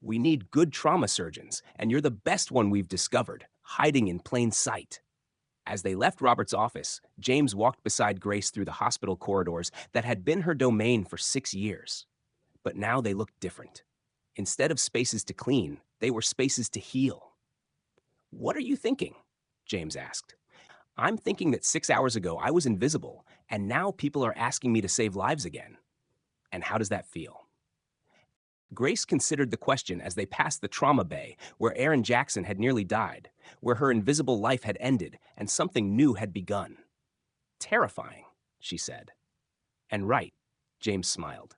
We need good trauma surgeons, and you're the best one we've discovered, hiding in plain sight. As they left Robert's office, James walked beside Grace through the hospital corridors that had been her domain for 6 years. But now they looked different. Instead of spaces to clean, they were spaces to heal. What are you thinking? James asked. I'm thinking that 6 hours ago I was invisible, and now people are asking me to save lives again. And how does that feel? Grace considered the question as they passed the trauma bay where Aaron Jackson had nearly died, where her invisible life had ended and something new had begun. Terrifying, she said. And right, James smiled.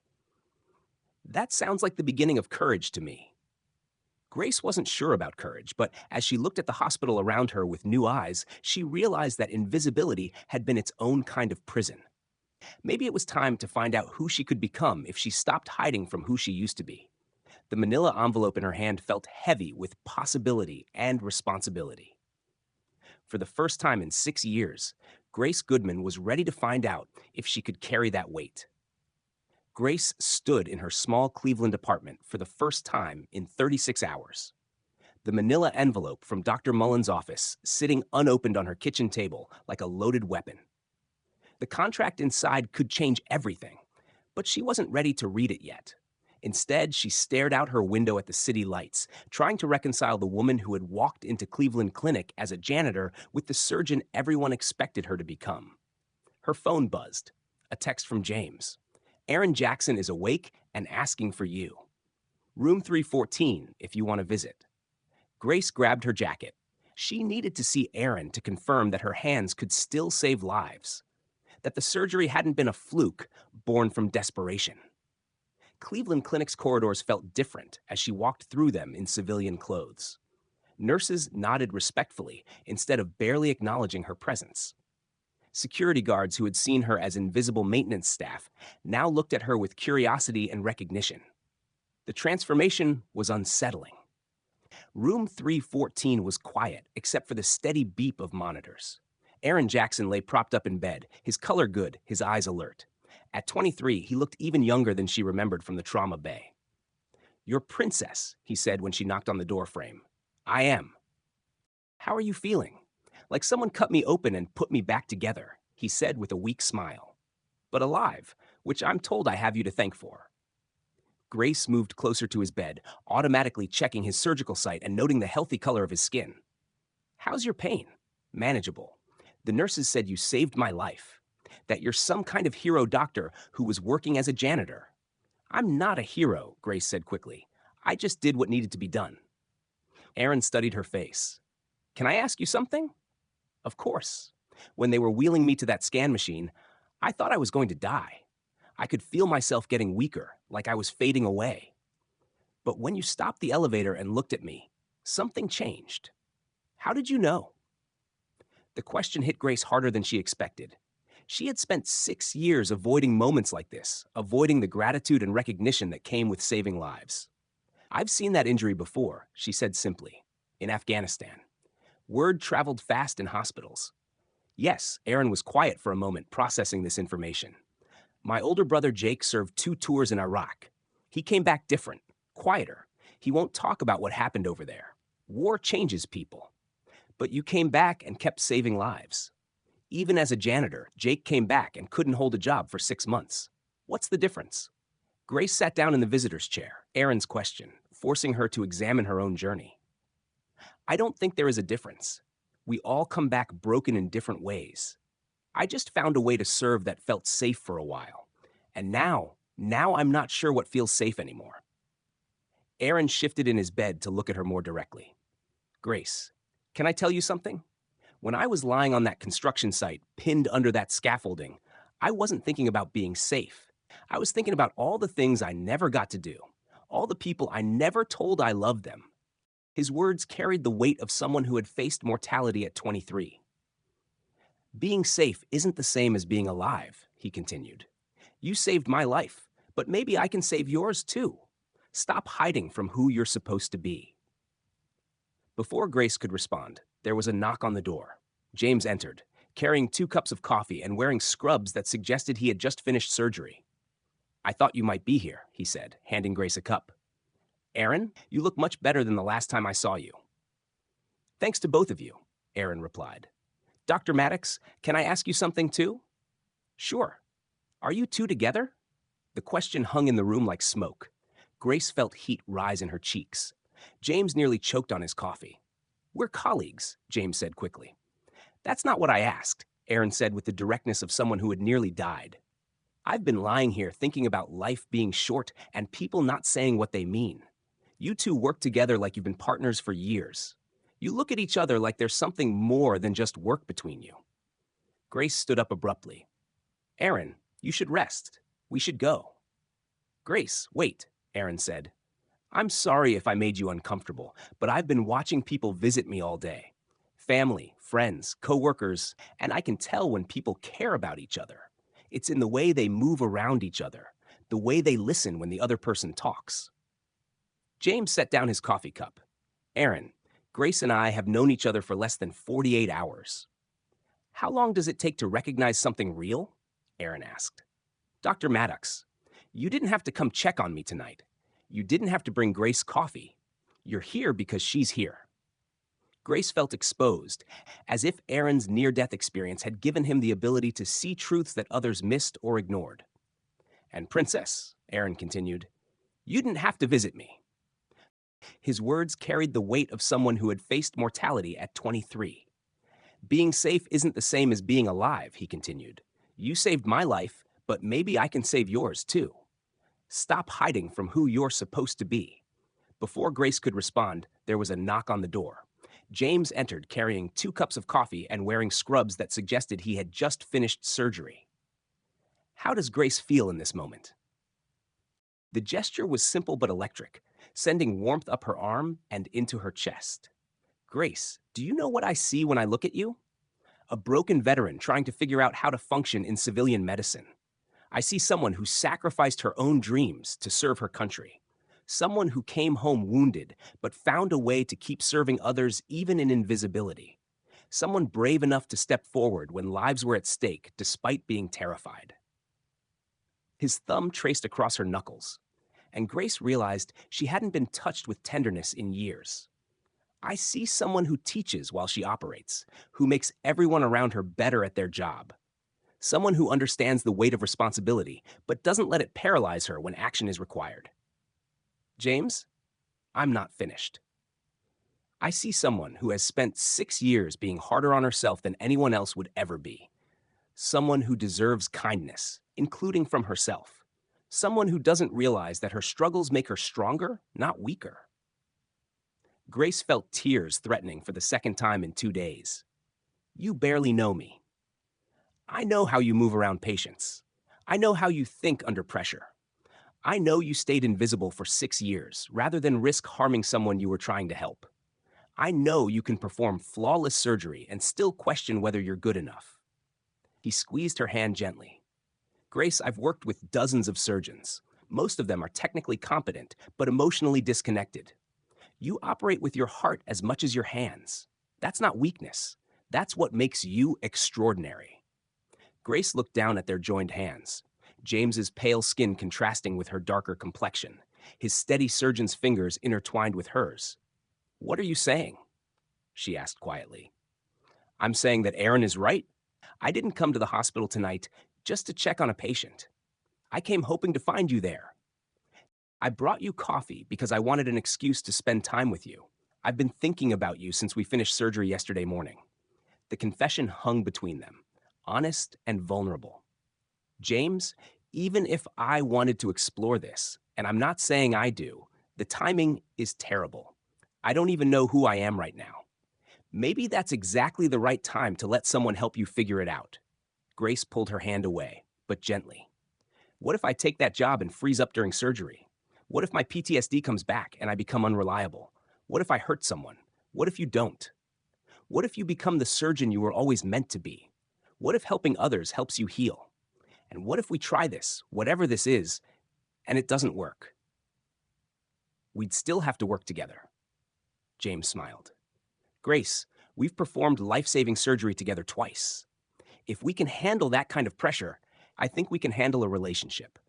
That sounds like the beginning of courage to me. Grace wasn't sure about courage, but as she looked at the hospital around her with new eyes, she realized that invisibility had been its own kind of prison. Maybe it was time to find out who she could become if she stopped hiding from who she used to be. The manila envelope in her hand felt heavy with possibility and responsibility. For the first time in 6 years, Grace Goodman was ready to find out if she could carry that weight. Grace stood in her small Cleveland apartment for the first time in 36 hours. The manila envelope from Dr. Mullen's office sitting unopened on her kitchen table like a loaded weapon. The contract inside could change everything, but she wasn't ready to read it yet. Instead, she stared out her window at the city lights, trying to reconcile the woman who had walked into Cleveland Clinic as a janitor with the surgeon everyone expected her to become. Her phone buzzed. A text from James. Aaron Jackson is awake and asking for you. Room 314 if you want to visit. Grace grabbed her jacket. She needed to see Aaron to confirm that her hands could still save lives, that the surgery hadn't been a fluke born from desperation. Cleveland Clinic's corridors felt different as she walked through them in civilian clothes. Nurses nodded respectfully instead of barely acknowledging her presence. Security guards who had seen her as invisible maintenance staff now looked at her with curiosity and recognition. The transformation was unsettling. Room 314 was quiet except for the steady beep of monitors. Aaron Jackson lay propped up in bed, his color good, his eyes alert. At 23, he looked even younger than she remembered from the trauma bay. "Your princess," he said when she knocked on the door frame. "I am." "How are you feeling?" "Like someone cut me open and put me back together," he said with a weak smile. "But alive, which I'm told I have you to thank for." Grace moved closer to his bed, automatically checking his surgical site and noting the healthy color of his skin. "How's your pain?" "Manageable. The nurses said you saved my life. That you're some kind of hero doctor who was working as a janitor." "I'm not a hero," Grace said quickly. "I just did what needed to be done." Aaron studied her face. "Can I ask you something?" "Of course. When they were wheeling me to that scan machine, I thought I was going to die. I could feel myself getting weaker, like I was fading away. But when you stopped the elevator and looked at me, something changed. How did you know?" The question hit Grace harder than she expected. She had spent 6 years avoiding moments like this, avoiding the gratitude and recognition that came with saving lives. "I've seen that injury before," she said simply, "in Afghanistan. Word traveled fast in hospitals." Yes, Aaron was quiet for a moment, processing this information. "My older brother Jake served 2 tours in Iraq. He came back different, quieter. He won't talk about what happened over there. War changes people. But you came back and kept saving lives. Even as a janitor, Jake came back and couldn't hold a job for 6 months. What's the difference?" Grace sat down in the visitor's chair, Aaron's question, forcing her to examine her own journey. "I don't think there is a difference. We all come back broken in different ways. I just found a way to serve that felt safe for a while. And now I'm not sure what feels safe anymore." Aaron shifted in his bed to look at her more directly. "Grace, can I tell you something? When I was lying on that construction site, pinned under that scaffolding, I wasn't thinking about being safe. I was thinking about all the things I never got to do, all the people I never told I loved them." His words carried the weight of someone who had faced mortality at 23. "Being safe isn't the same as being alive," he continued. "You saved my life, but maybe I can save yours too. Stop hiding from who you're supposed to be." Before Grace could respond, there was a knock on the door. James entered, carrying 2 cups of coffee and wearing scrubs that suggested he had just finished surgery. "I thought you might be here," he said, handing Grace a cup. "Aaron, you look much better than the last time I saw you." "Thanks to both of you," Aaron replied. "Dr. Maddox, can I ask you something too?" "Sure. Are you two together?" The question hung in the room like smoke. Grace felt heat rise in her cheeks. James nearly choked on his coffee. "We're colleagues," James said quickly. "That's not what I asked," Aaron said with the directness of someone who had nearly died. "I've been lying here thinking about life being short and people not saying what they mean. You two work together like you've been partners for years. You look at each other like there's something more than just work between you." Grace stood up abruptly. "Aaron, you should rest. We should go." "Grace, wait," Aaron said. "I'm sorry if I made you uncomfortable, but I've been watching people visit me all day. Family, friends, coworkers, and I can tell when people care about each other. It's in the way they move around each other, the way they listen when the other person talks." James set down his coffee cup. "Aaron, Grace and I have known each other for less than 48 hours. How long does it take to recognize something real?" Aaron asked. "Dr. Maddox, you didn't have to come check on me tonight. You didn't have to bring Grace coffee. You're here because she's here." Grace felt exposed, as if Aaron's near-death experience had given him the ability to see truths that others missed or ignored. "And Princess," Aaron continued, "you didn't have to visit me." His words carried the weight of someone who had faced mortality at 23. "Being safe isn't the same as being alive," he continued. "You saved my life, but maybe I can save yours too. Stop hiding from who you're supposed to be." Before Grace could respond, there was a knock on the door. James entered carrying 2 cups of coffee and wearing scrubs that suggested he had just finished surgery. "How does Grace feel in this moment?" The gesture was simple but electric, sending warmth up her arm and into her chest. "Grace, do you know what I see when I look at you? A broken veteran trying to figure out how to function in civilian medicine. I see someone who sacrificed her own dreams to serve her country. Someone who came home wounded, but found a way to keep serving others even in invisibility. Someone brave enough to step forward when lives were at stake despite being terrified." His thumb traced across her knuckles. and Grace realized she hadn't been touched with tenderness in years. I see someone who teaches while she operates, who makes everyone around her better at their job. Someone who understands the weight of responsibility, but doesn't let it paralyze her when action is required. James, I'm not finished. I see someone who has spent 6 years being harder on herself than anyone else would ever be. Someone who deserves kindness, including from herself. Someone who doesn't realize that her struggles make her stronger, not weaker. Grace felt tears threatening for the second time in 2 days. You barely know me. I know how you move around patients. I know how you think under pressure. I know you stayed invisible for 6 years rather than risk harming someone you were trying to help. I know you can perform flawless surgery and still question whether you're good enough. He squeezed her hand gently. Grace, I've worked with dozens of surgeons. Most of them are technically competent, but emotionally disconnected. You operate with your heart as much as your hands. That's not weakness. That's what makes you extraordinary. Grace looked down at their joined hands, James's pale skin contrasting with her darker complexion, his steady surgeon's fingers intertwined with hers. What are you saying? She asked quietly. I'm saying that Aaron is right. I didn't come to the hospital tonight just to check on a patient. I came hoping to find you there. I brought you coffee because I wanted an excuse to spend time with you. I've been thinking about you since we finished surgery yesterday morning. The confession hung between them, honest and vulnerable. James, even if I wanted to explore this, and I'm not saying I do, the timing is terrible. I don't even know who I am right now. Maybe that's exactly the right time to let someone help you figure it out. Grace pulled her hand away, but gently. What if I take that job and freeze up during surgery? What if my PTSD comes back and I become unreliable? What if I hurt someone? What if you don't? What if you become the surgeon you were always meant to be? What if helping others helps you heal? And what if we try this, whatever this is, and it doesn't work? We'd still have to work together. James smiled. Grace, we've performed life-saving surgery together twice. If we can handle that kind of pressure, I think we can handle a relationship.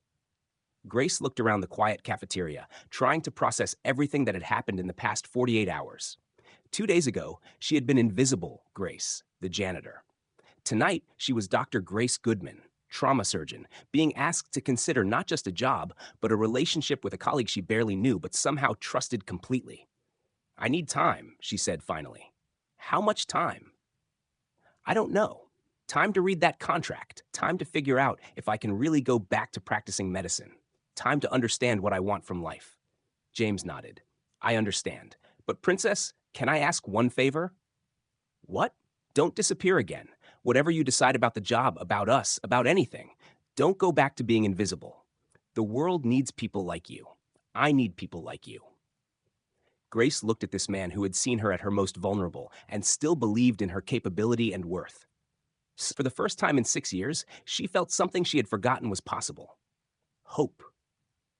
Grace looked around the quiet cafeteria, trying to process everything that had happened in the past 48 hours. 2 days ago, she had been invisible Grace, the janitor. Tonight, she was Dr. Grace Goodman, trauma surgeon, being asked to consider not just a job, but a relationship with a colleague she barely knew but somehow trusted completely. I need time, she said finally. How much time? I don't know. Time to read that contract. Time to figure out if I can really go back to practicing medicine. Time to understand what I want from life. James nodded. I understand. But Princess, can I ask one favor? What? Don't disappear again. Whatever you decide about the job, about us, about anything, don't go back to being invisible. The world needs people like you. I need people like you. Grace looked at this man who had seen her at her most vulnerable and still believed in her capability and worth. For the first time in 6 years, she felt something she had forgotten was possible. Hope.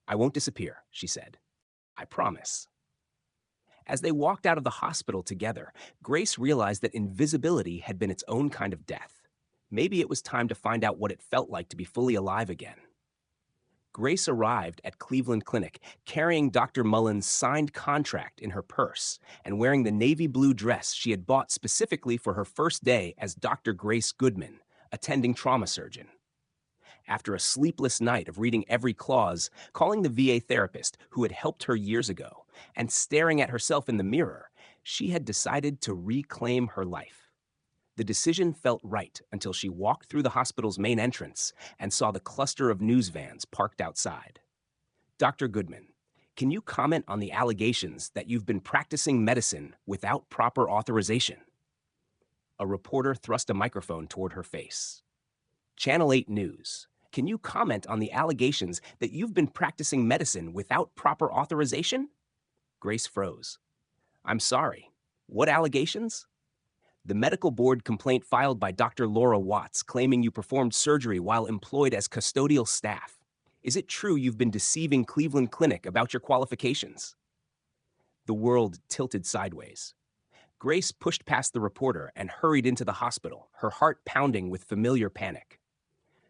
I won't disappear, she said. I promise. As they walked out of the hospital together, Grace realized that invisibility had been its own kind of death. Maybe it was time to find out what it felt like to be fully alive again. Grace arrived at Cleveland Clinic carrying Dr. Mullen's signed contract in her purse and wearing the navy blue dress she had bought specifically for her first day as Dr. Grace Goodman, attending trauma surgeon. After a sleepless night of reading every clause, calling the VA therapist who had helped her years ago, and staring at herself in the mirror, she had decided to reclaim her life. The decision felt right until she walked through the hospital's main entrance and saw the cluster of news vans parked outside. Dr. Goodman, can you comment on the allegations that you've been practicing medicine without proper authorization? A reporter thrust a microphone toward her face. Channel 8 News, can you comment on the allegations that you've been practicing medicine without proper authorization? Grace froze. I'm sorry. What allegations? The medical board complaint filed by Dr. Laura Watts claiming you performed surgery while employed as custodial staff. Is it true you've been deceiving Cleveland Clinic about your qualifications? The world tilted sideways. Grace pushed past the reporter and hurried into the hospital, her heart pounding with familiar panic.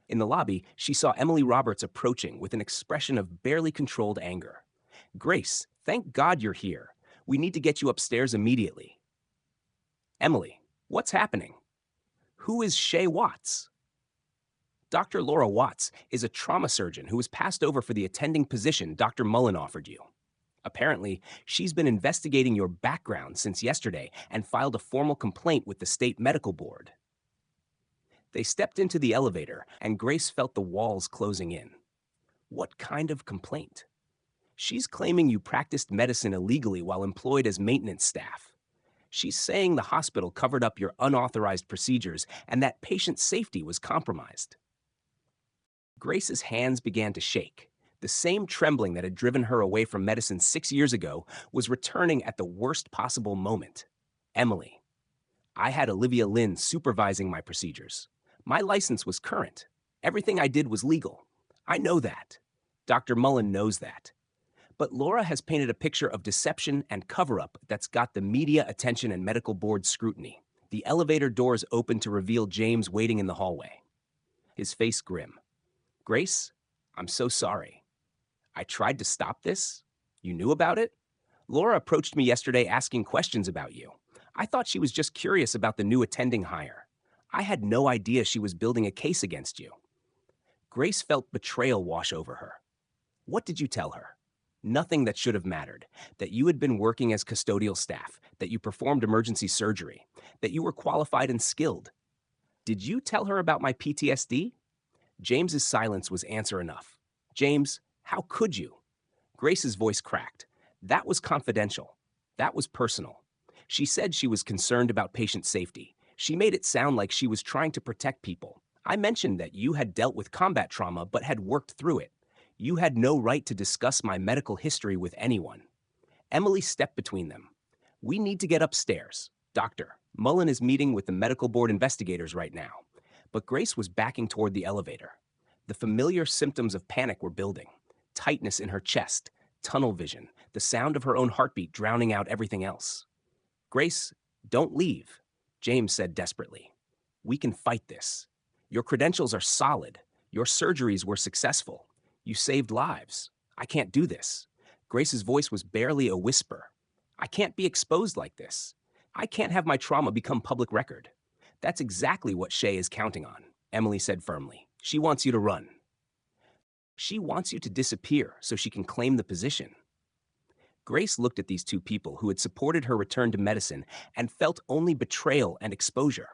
In the lobby, she saw Emily Roberts approaching with an expression of barely controlled anger. Grace, thank God you're here. We need to get you upstairs immediately. Emily, what's happening? Who is Shay Watts? Dr. Laura Watts is a trauma surgeon who was passed over for the attending position Dr. Mullen offered you. Apparently, she's been investigating your background since yesterday and filed a formal complaint with the state medical board. They stepped into the elevator, and Grace felt the walls closing in. What kind of complaint? She's claiming you practiced medicine illegally while employed as maintenance staff. She's saying the hospital covered up your unauthorized procedures and that patient safety was compromised. Grace's hands began to shake. The same trembling that had driven her away from medicine 6 years ago was returning at the worst possible moment. Emily, I had Olivia Lynn supervising my procedures. My license was current. Everything I did was legal. I know that. Dr. Mullen knows that. But Laura has painted a picture of deception and cover-up that's got the media attention and medical board scrutiny. The elevator doors open to reveal James waiting in the hallway. His face grim. Grace, I'm so sorry. I tried to stop this. You knew about it? Laura approached me yesterday asking questions about you. I thought she was just curious about the new attending hire. I had no idea she was building a case against you. Grace felt betrayal wash over her. What did you tell her? Nothing that should have mattered. That you had been working as custodial staff, that you performed emergency surgery, that you were qualified and skilled. Did you tell her about my PTSD? James's silence was answer enough. James, how could you? Grace's voice cracked. That was confidential. That was personal. She said she was concerned about patient safety. She made it sound like she was trying to protect people. I mentioned that you had dealt with combat trauma but had worked through it. You had no right to discuss my medical history with anyone. Emily stepped between them. We need to get upstairs. Doctor, Mullen is meeting with the medical board investigators right now. But Grace was backing toward the elevator. The familiar symptoms of panic were building. Tightness in her chest, tunnel vision, the sound of her own heartbeat drowning out everything else. Grace, don't leave, James said desperately. We can fight this. Your credentials are solid. Your surgeries were successful. You saved lives. I can't do this. Grace's voice was barely a whisper. I can't be exposed like this. I can't have my trauma become public record. That's exactly what Shay is counting on, Emily said firmly. She wants you to run. She wants you to disappear so she can claim the position. Grace looked at these two people who had supported her return to medicine and felt only betrayal and exposure.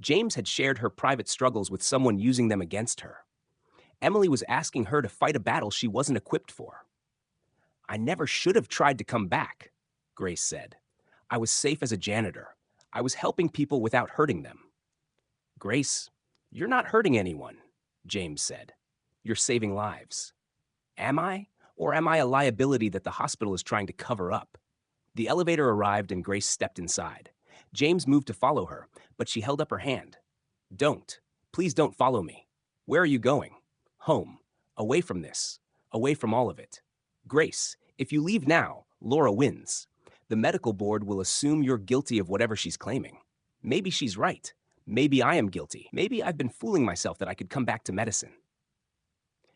James had shared her private struggles with someone using them against her. Emily was asking her to fight a battle she wasn't equipped for. I never should have tried to come back, Grace said. I was safe as a janitor. I was helping people without hurting them. Grace, you're not hurting anyone, James said. You're saving lives. Am I? Or am I a liability that the hospital is trying to cover up? The elevator arrived and Grace stepped inside. James moved to follow her, but she held up her hand. Don't. Please don't follow me. Where are you going? Home. Away from this. Away from all of it. Grace, if you leave now, Laura wins. The medical board will assume you're guilty of whatever she's claiming. Maybe she's right. Maybe I am guilty. Maybe I've been fooling myself that I could come back to medicine.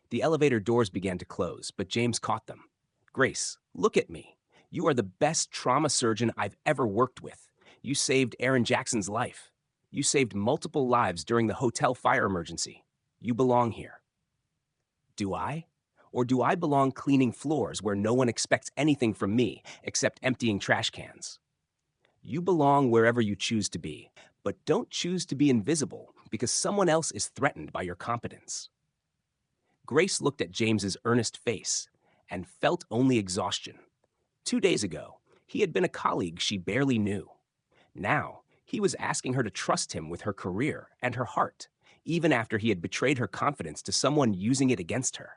The elevator doors began to close, but James caught them. Grace, look at me. You are the best trauma surgeon I've ever worked with. You saved Aaron Jackson's life. You saved multiple lives during the hotel fire emergency. You belong here. Do I? Or do I belong cleaning floors where no one expects anything from me except emptying trash cans? You belong wherever you choose to be, but don't choose to be invisible because someone else is threatened by your competence. Grace looked at James's earnest face and felt only exhaustion. 2 days ago, he had been a colleague she barely knew. Now, he was asking her to trust him with her career and her heart, even after he had betrayed her confidence to someone using it against her.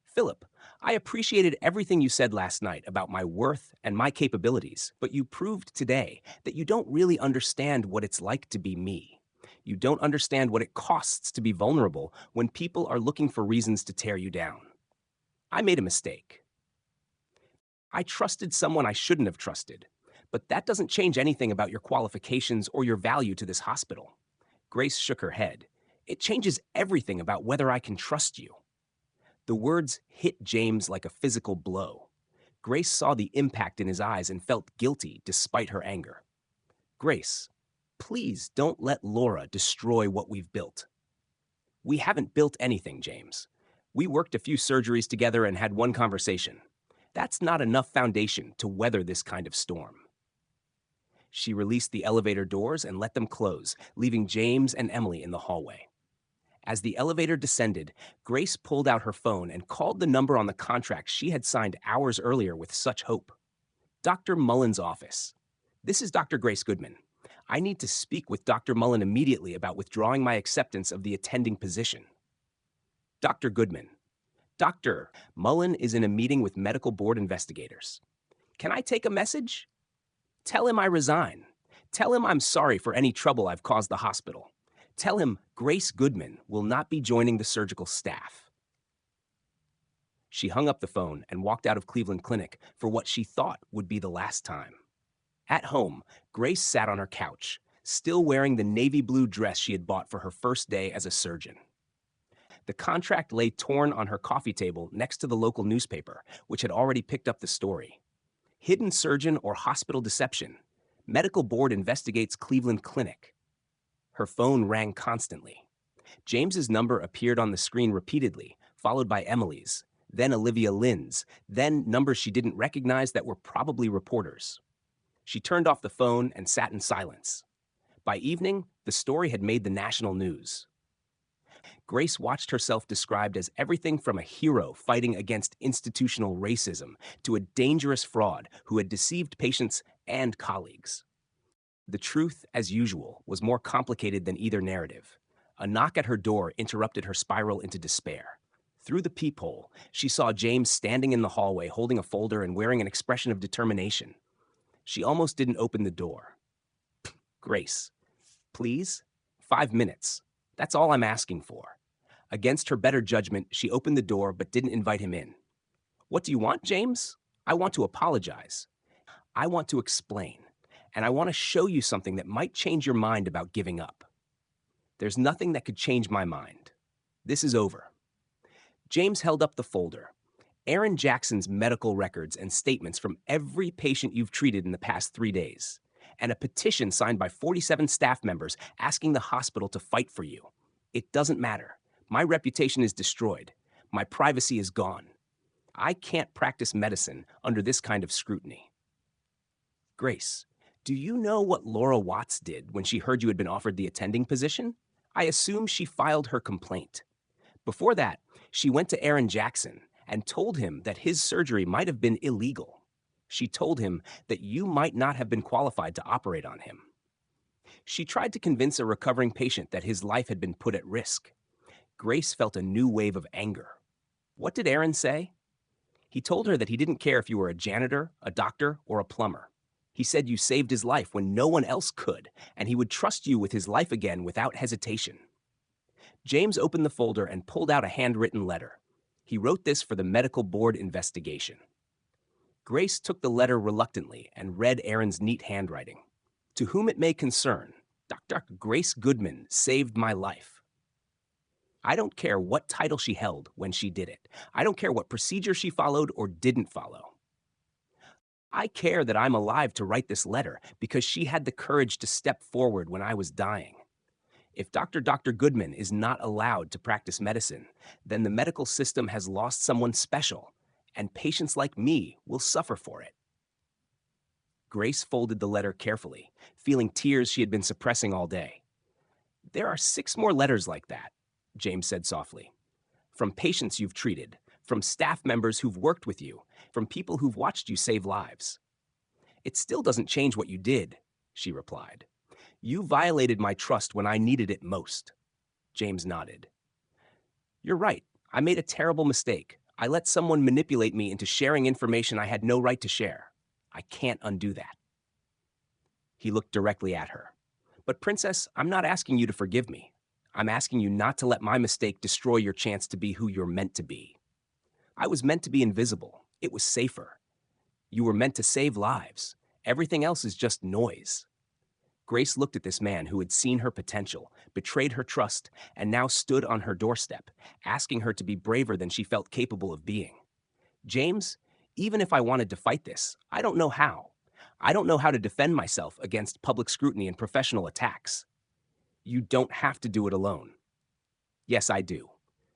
Philip, I appreciated everything you said last night about my worth and my capabilities, but you proved today that you don't really understand what it's like to be me. You don't understand what it costs to be vulnerable when people are looking for reasons to tear you down. I made a mistake. I trusted someone I shouldn't have trusted, but that doesn't change anything about your qualifications or your value to this hospital. Grace shook her head. It changes everything about whether I can trust you." The words hit James like a physical blow. Grace saw the impact in his eyes and felt guilty despite her anger. "Grace, please don't let Laura destroy what we've built." "We haven't built anything, James. We worked a few surgeries together and had one conversation. That's not enough foundation to weather this kind of storm." She released the elevator doors and let them close, leaving James and Emily in the hallway. As the elevator descended, Grace pulled out her phone and called the number on the contract she had signed hours earlier with such hope. "Dr. Mullen's office. This is Dr. Grace Goodman. I need to speak with Dr. Mullen immediately about withdrawing my acceptance of the attending position." "Dr. Goodman. Dr. Mullen is in a meeting with medical board investigators. Can I take a message? Tell him I resign. Tell him I'm sorry for any trouble I've caused the hospital. Tell him Grace Goodman will not be joining the surgical staff." She hung up the phone and walked out of Cleveland Clinic for what she thought would be the last time. At home, Grace sat on her couch, still wearing the navy blue dress she had bought for her first day as a surgeon. The contract lay torn on her coffee table next to the local newspaper, which had already picked up the story. "Hidden surgeon or hospital deception. Medical board investigates Cleveland Clinic." Her phone rang constantly. James's number appeared on the screen repeatedly, followed by Emily's, then Olivia Lynn's, then numbers she didn't recognize that were probably reporters. She turned off the phone and sat in silence. By evening, the story had made the national news. Grace watched herself described as everything from a hero fighting against institutional racism to a dangerous fraud who had deceived patients and colleagues. The truth, as usual, was more complicated than either narrative. A knock at her door interrupted her spiral into despair. Through the peephole, she saw James standing in the hallway holding a folder and wearing an expression of determination. She almost didn't open the door. "Grace, please? 5 minutes. That's all I'm asking for." Against her better judgment, she opened the door but didn't invite him in. "What do you want, James?" "I want to apologize. I want to explain. And I want to show you something that might change your mind about giving up." "There's nothing that could change my mind. This is over." James held up the folder. "Aaron Jackson's medical records and statements from every patient you've treated in the past 3 days, and a petition signed by 47 staff members asking the hospital to fight for you. It doesn't matter. My reputation is destroyed. My privacy is gone. I can't practice medicine under this kind of scrutiny." "Grace, do you know what Laura Watts did when she heard you had been offered the attending position? I assume she filed her complaint. Before that, she went to Aaron Jackson and told him that his surgery might have been illegal. She told him that you might not have been qualified to operate on him. She tried to convince a recovering patient that his life had been put at risk." Grace felt a new wave of anger. "What did Aaron say?" "He told her that he didn't care if you were a janitor, a doctor, or a plumber. He said you saved his life when no one else could, and he would trust you with his life again without hesitation." James opened the folder and pulled out a handwritten letter. He wrote this for the medical board investigation. Grace took the letter reluctantly and read Aaron's neat handwriting. "To whom it may concern, Dr. Grace Goodman saved my life." I don't care what title she held when she did it. I don't care what procedure she followed or didn't follow. I care that I'm alive to write this letter because she had the courage to step forward when I was dying. If Dr. Goodman is not allowed to practice medicine, then the medical system has lost someone special, and patients like me will suffer for it. Grace folded the letter carefully, feeling tears she had been suppressing all day. "There are 6 more letters like that," James said softly. "From patients you've treated, from staff members who've worked with you, from people who've watched you save lives." "It still doesn't change what you did," she replied. "You violated my trust when I needed it most." James nodded. "You're right. I made a terrible mistake. I let someone manipulate me into sharing information I had no right to share. I can't undo that." He looked directly at her. "But Princess, I'm not asking you to forgive me. I'm asking you not to let my mistake destroy your chance to be who you're meant to be. I was meant to be invisible. It was safer. You were meant to save lives. Everything else is just noise." Grace looked at this man who had seen her potential, betrayed her trust, and now stood on her doorstep, asking her to be braver than she felt capable of being. James, even if I wanted to fight this, I don't know how. I don't know how to defend myself against public scrutiny and professional attacks. You don't have to do it alone. Yes, I do.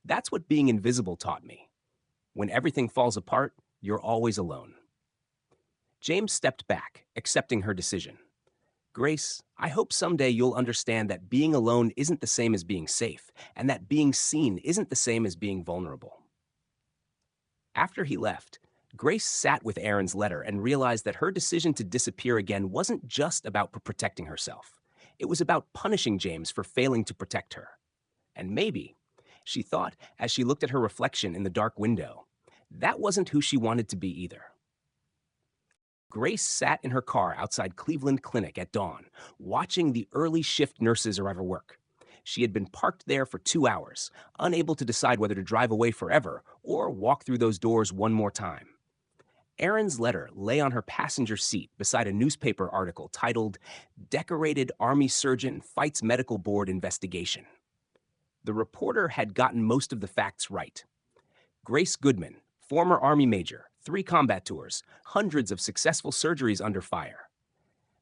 That's what being invisible taught me. When everything falls apart, you're always alone. James stepped back, accepting her decision. Grace, I hope someday you'll understand that being alone isn't the same as being safe, and that being seen isn't the same as being vulnerable. After he left, Grace sat with Aaron's letter and realized that her decision to disappear again wasn't just about protecting herself. It was about punishing James for failing to protect her. And maybe, she thought as she looked at her reflection in the dark window, that wasn't who she wanted to be either. Grace sat in her car outside Cleveland Clinic at dawn, watching the early shift nurses arrive at work. She had been parked there for 2 hours, unable to decide whether to drive away forever or walk through those doors one more time. Aaron's letter lay on her passenger seat beside a newspaper article titled, "Decorated Army Surgeon Fights Medical Board Investigation." The reporter had gotten most of the facts right. Grace Goodman, former Army major, 3 combat tours, hundreds of successful surgeries under fire.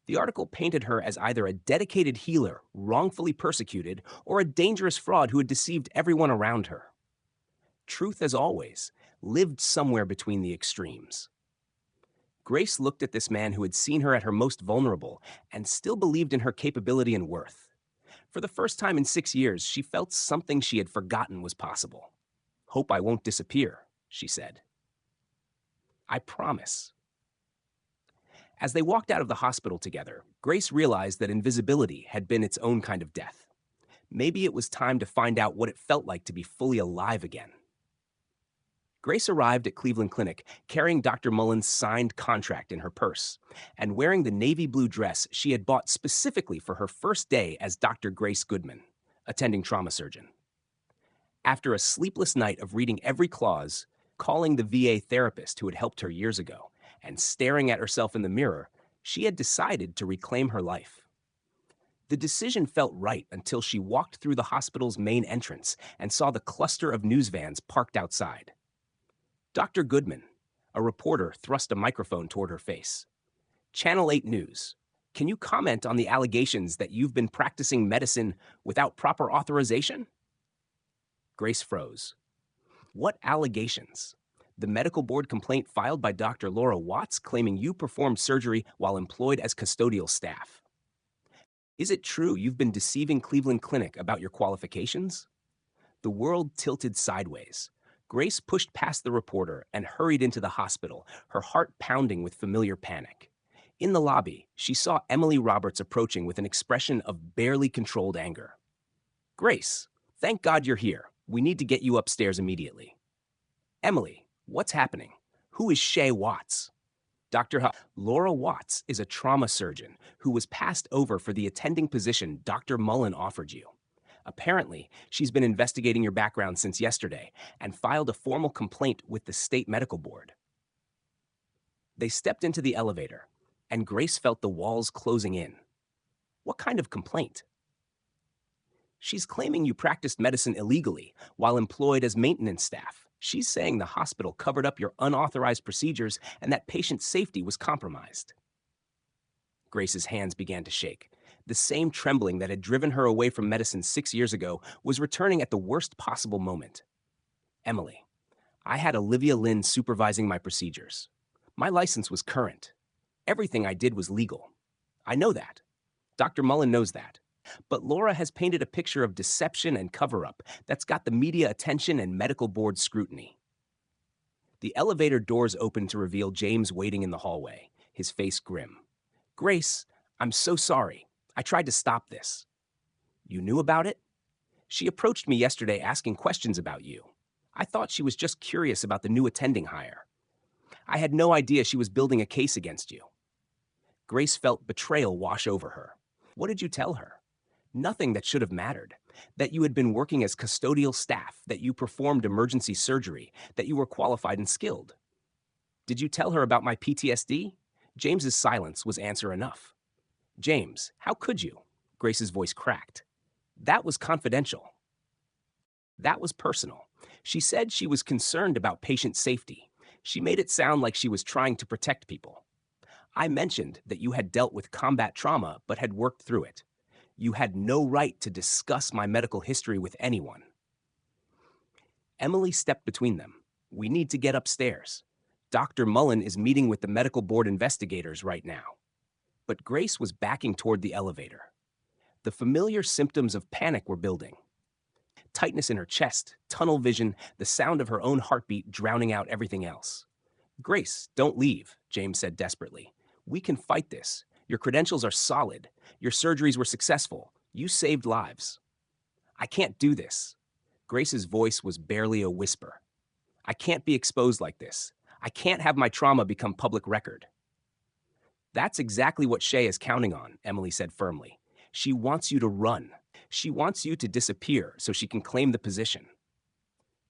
The article painted her as either a dedicated healer, wrongfully persecuted, or a dangerous fraud who had deceived everyone around her. Truth, as always, lived somewhere between the extremes. Grace looked at this man who had seen her at her most vulnerable and still believed in her capability and worth. For the first time in 6 years, she felt something she had forgotten was possible. "Hope I won't disappear," she said. "I promise." As they walked out of the hospital together, Grace realized that invisibility had been its own kind of death. Maybe it was time to find out what it felt like to be fully alive again. Grace arrived at Cleveland Clinic carrying Dr. Mullen's signed contract in her purse and wearing the navy blue dress she had bought specifically for her first day as Dr. Grace Goodman, attending trauma surgeon. After a sleepless night of reading every clause, calling the VA therapist who had helped her years ago, and staring at herself in the mirror, she had decided to reclaim her life. The decision felt right until she walked through the hospital's main entrance and saw the cluster of news vans parked outside. Dr. Goodman, a reporter, thrust a microphone toward her face. "Channel 8 News, can you comment on the allegations that you've been practicing medicine without proper authorization?" Grace froze. "What allegations? The medical board complaint filed by Dr. Laura Watts claiming you performed surgery while employed as custodial staff. Is it true you've been deceiving Cleveland Clinic about your qualifications?" The world tilted sideways. Grace pushed past the reporter and hurried into the hospital, her heart pounding with familiar panic. In the lobby, she saw Emily Roberts approaching with an expression of barely controlled anger. "Grace, thank God you're here. We need to get you upstairs immediately." "Emily, what's happening? Who is Shay Watts?" Laura Watts is a trauma surgeon who was passed over for the attending position Dr. Mullen offered you. Apparently, she's been investigating your background since yesterday and filed a formal complaint with the state medical board. They stepped into the elevator, and Grace felt the walls closing in. What kind of complaint? "She's claiming you practiced medicine illegally while employed as maintenance staff. She's saying the hospital covered up your unauthorized procedures and that patient safety was compromised." Grace's hands began to shake. The same trembling that had driven her away from medicine 6 years ago was returning at the worst possible moment. "Emily, I had Olivia Lynn supervising my procedures. My license was current. Everything I did was legal. I know that. Dr. Mullen knows that. But Laura has painted a picture of deception and cover-up that's got the media attention and medical board scrutiny." The elevator doors opened to reveal James waiting in the hallway, his face grim. "Grace, I'm so sorry. I tried to stop this." "You knew about it?" "She approached me yesterday asking questions about you. I thought she was just curious about the new attending hire. I had no idea she was building a case against you." Grace felt betrayal wash over her. What did you tell her? Nothing that should have mattered. That you had been working as custodial staff, that you performed emergency surgery, that you were qualified and skilled. Did you tell her about my PTSD? James's silence was answer enough. James, how could you? Grace's voice cracked. That was confidential. That was personal. She said she was concerned about patient safety. She made it sound like she was trying to protect people. I mentioned that you had dealt with combat trauma but had worked through it. You had no right to discuss my medical history with anyone. Emily stepped between them. We need to get upstairs. Dr. Mullen is meeting with the medical board investigators right now. But Grace was backing toward the elevator. The familiar symptoms of panic were building. Tightness in her chest, tunnel vision, the sound of her own heartbeat drowning out everything else. Grace, don't leave, James said desperately. We can fight this. Your credentials are solid. Your surgeries were successful. You saved lives. I can't do this. Grace's voice was barely a whisper. I can't be exposed like this. I can't have my trauma become public record. That's exactly what Shay is counting on, Emily said firmly. She wants you to run. She wants you to disappear so she can claim the position.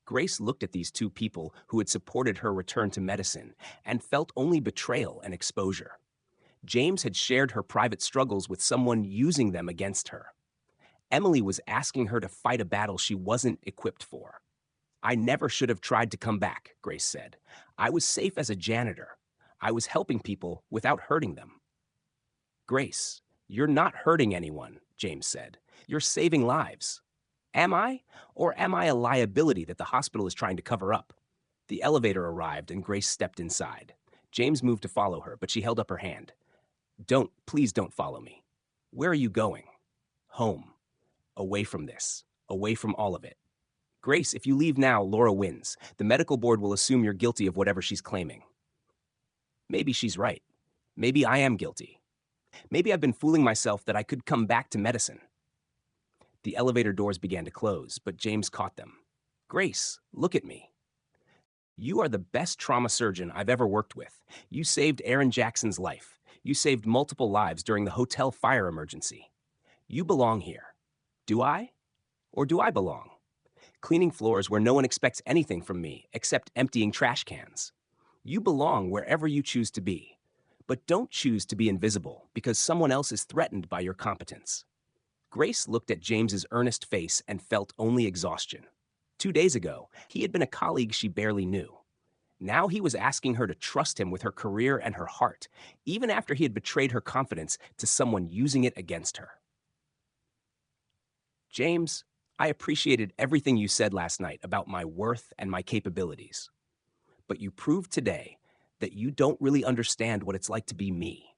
Grace looked at these two people who had supported her return to medicine and felt only betrayal and exposure. James had shared her private struggles with someone using them against her. Emily was asking her to fight a battle she wasn't equipped for. I never should have tried to come back, Grace said. I was safe as a janitor. I was helping people without hurting them. Grace, you're not hurting anyone, James said. You're saving lives. Am I? Or am I a liability that the hospital is trying to cover up? The elevator arrived and Grace stepped inside. James moved to follow her, but she held up her hand. Please don't follow me. Where are you going? Home. Away from this. Away from all of it. Grace, if you leave now, Laura wins. The medical board will assume you're guilty of whatever she's claiming. Maybe she's right. Maybe I am guilty. Maybe I've been fooling myself that I could come back to medicine. The elevator doors began to close, but James caught them. Grace, look at me. You are the best trauma surgeon I've ever worked with. You saved Aaron Jackson's life. You saved multiple lives during the hotel fire emergency. You belong here. Do I? Or do I belong? Cleaning floors where no one expects anything from me except emptying trash cans. You belong wherever you choose to be. But don't choose to be invisible because someone else is threatened by your competence. Grace looked at James's earnest face and felt only exhaustion. 2 days ago, he had been a colleague she barely knew. Now he was asking her to trust him with her career and her heart, even after he had betrayed her confidence to someone using it against her. James, I appreciated everything you said last night about my worth and my capabilities. But you proved today that you don't really understand what it's like to be me.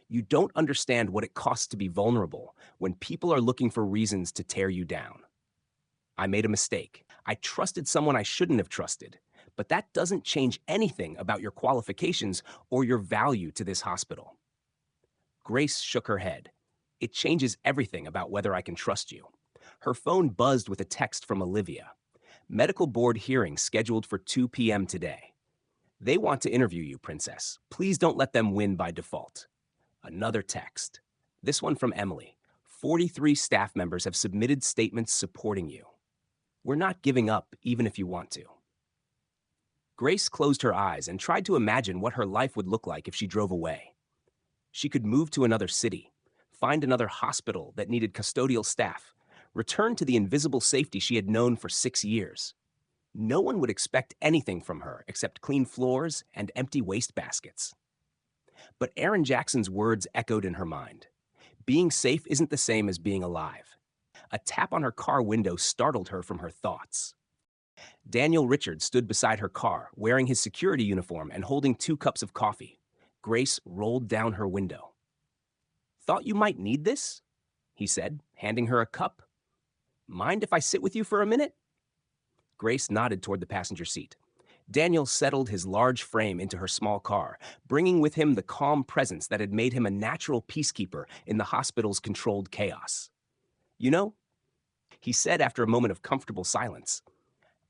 You don't understand what it costs to be vulnerable when people are looking for reasons to tear you down. I made a mistake. I trusted someone I shouldn't have trusted, but that doesn't change anything about your qualifications or your value to this hospital. Grace shook her head. It changes everything about whether I can trust you. Her phone buzzed with a text from Olivia. Medical board hearing scheduled for 2 p.m. today. They want to interview you, Princess. Please don't let them win by default. Another text. This one from Emily. 43 staff members have submitted statements supporting you. We're not giving up, even if you want to. Grace closed her eyes and tried to imagine what her life would look like if she drove away. She could move to another city, find another hospital that needed custodial staff, return to the invisible safety she had known for 6 years. No one would expect anything from her except clean floors and empty waste baskets. But Aaron Jackson's words echoed in her mind. Being safe isn't the same as being alive. A tap on her car window startled her from her thoughts. Daniel Richards stood beside her car, wearing his security uniform and holding 2 cups of coffee. Grace rolled down her window. Thought you might need this? He said, handing her a cup. Mind if I sit with you for a minute? Grace nodded toward the passenger seat. Daniel settled his large frame into her small car, bringing with him the calm presence that had made him a natural peacekeeper in the hospital's controlled chaos. You know, he said after a moment of comfortable silence,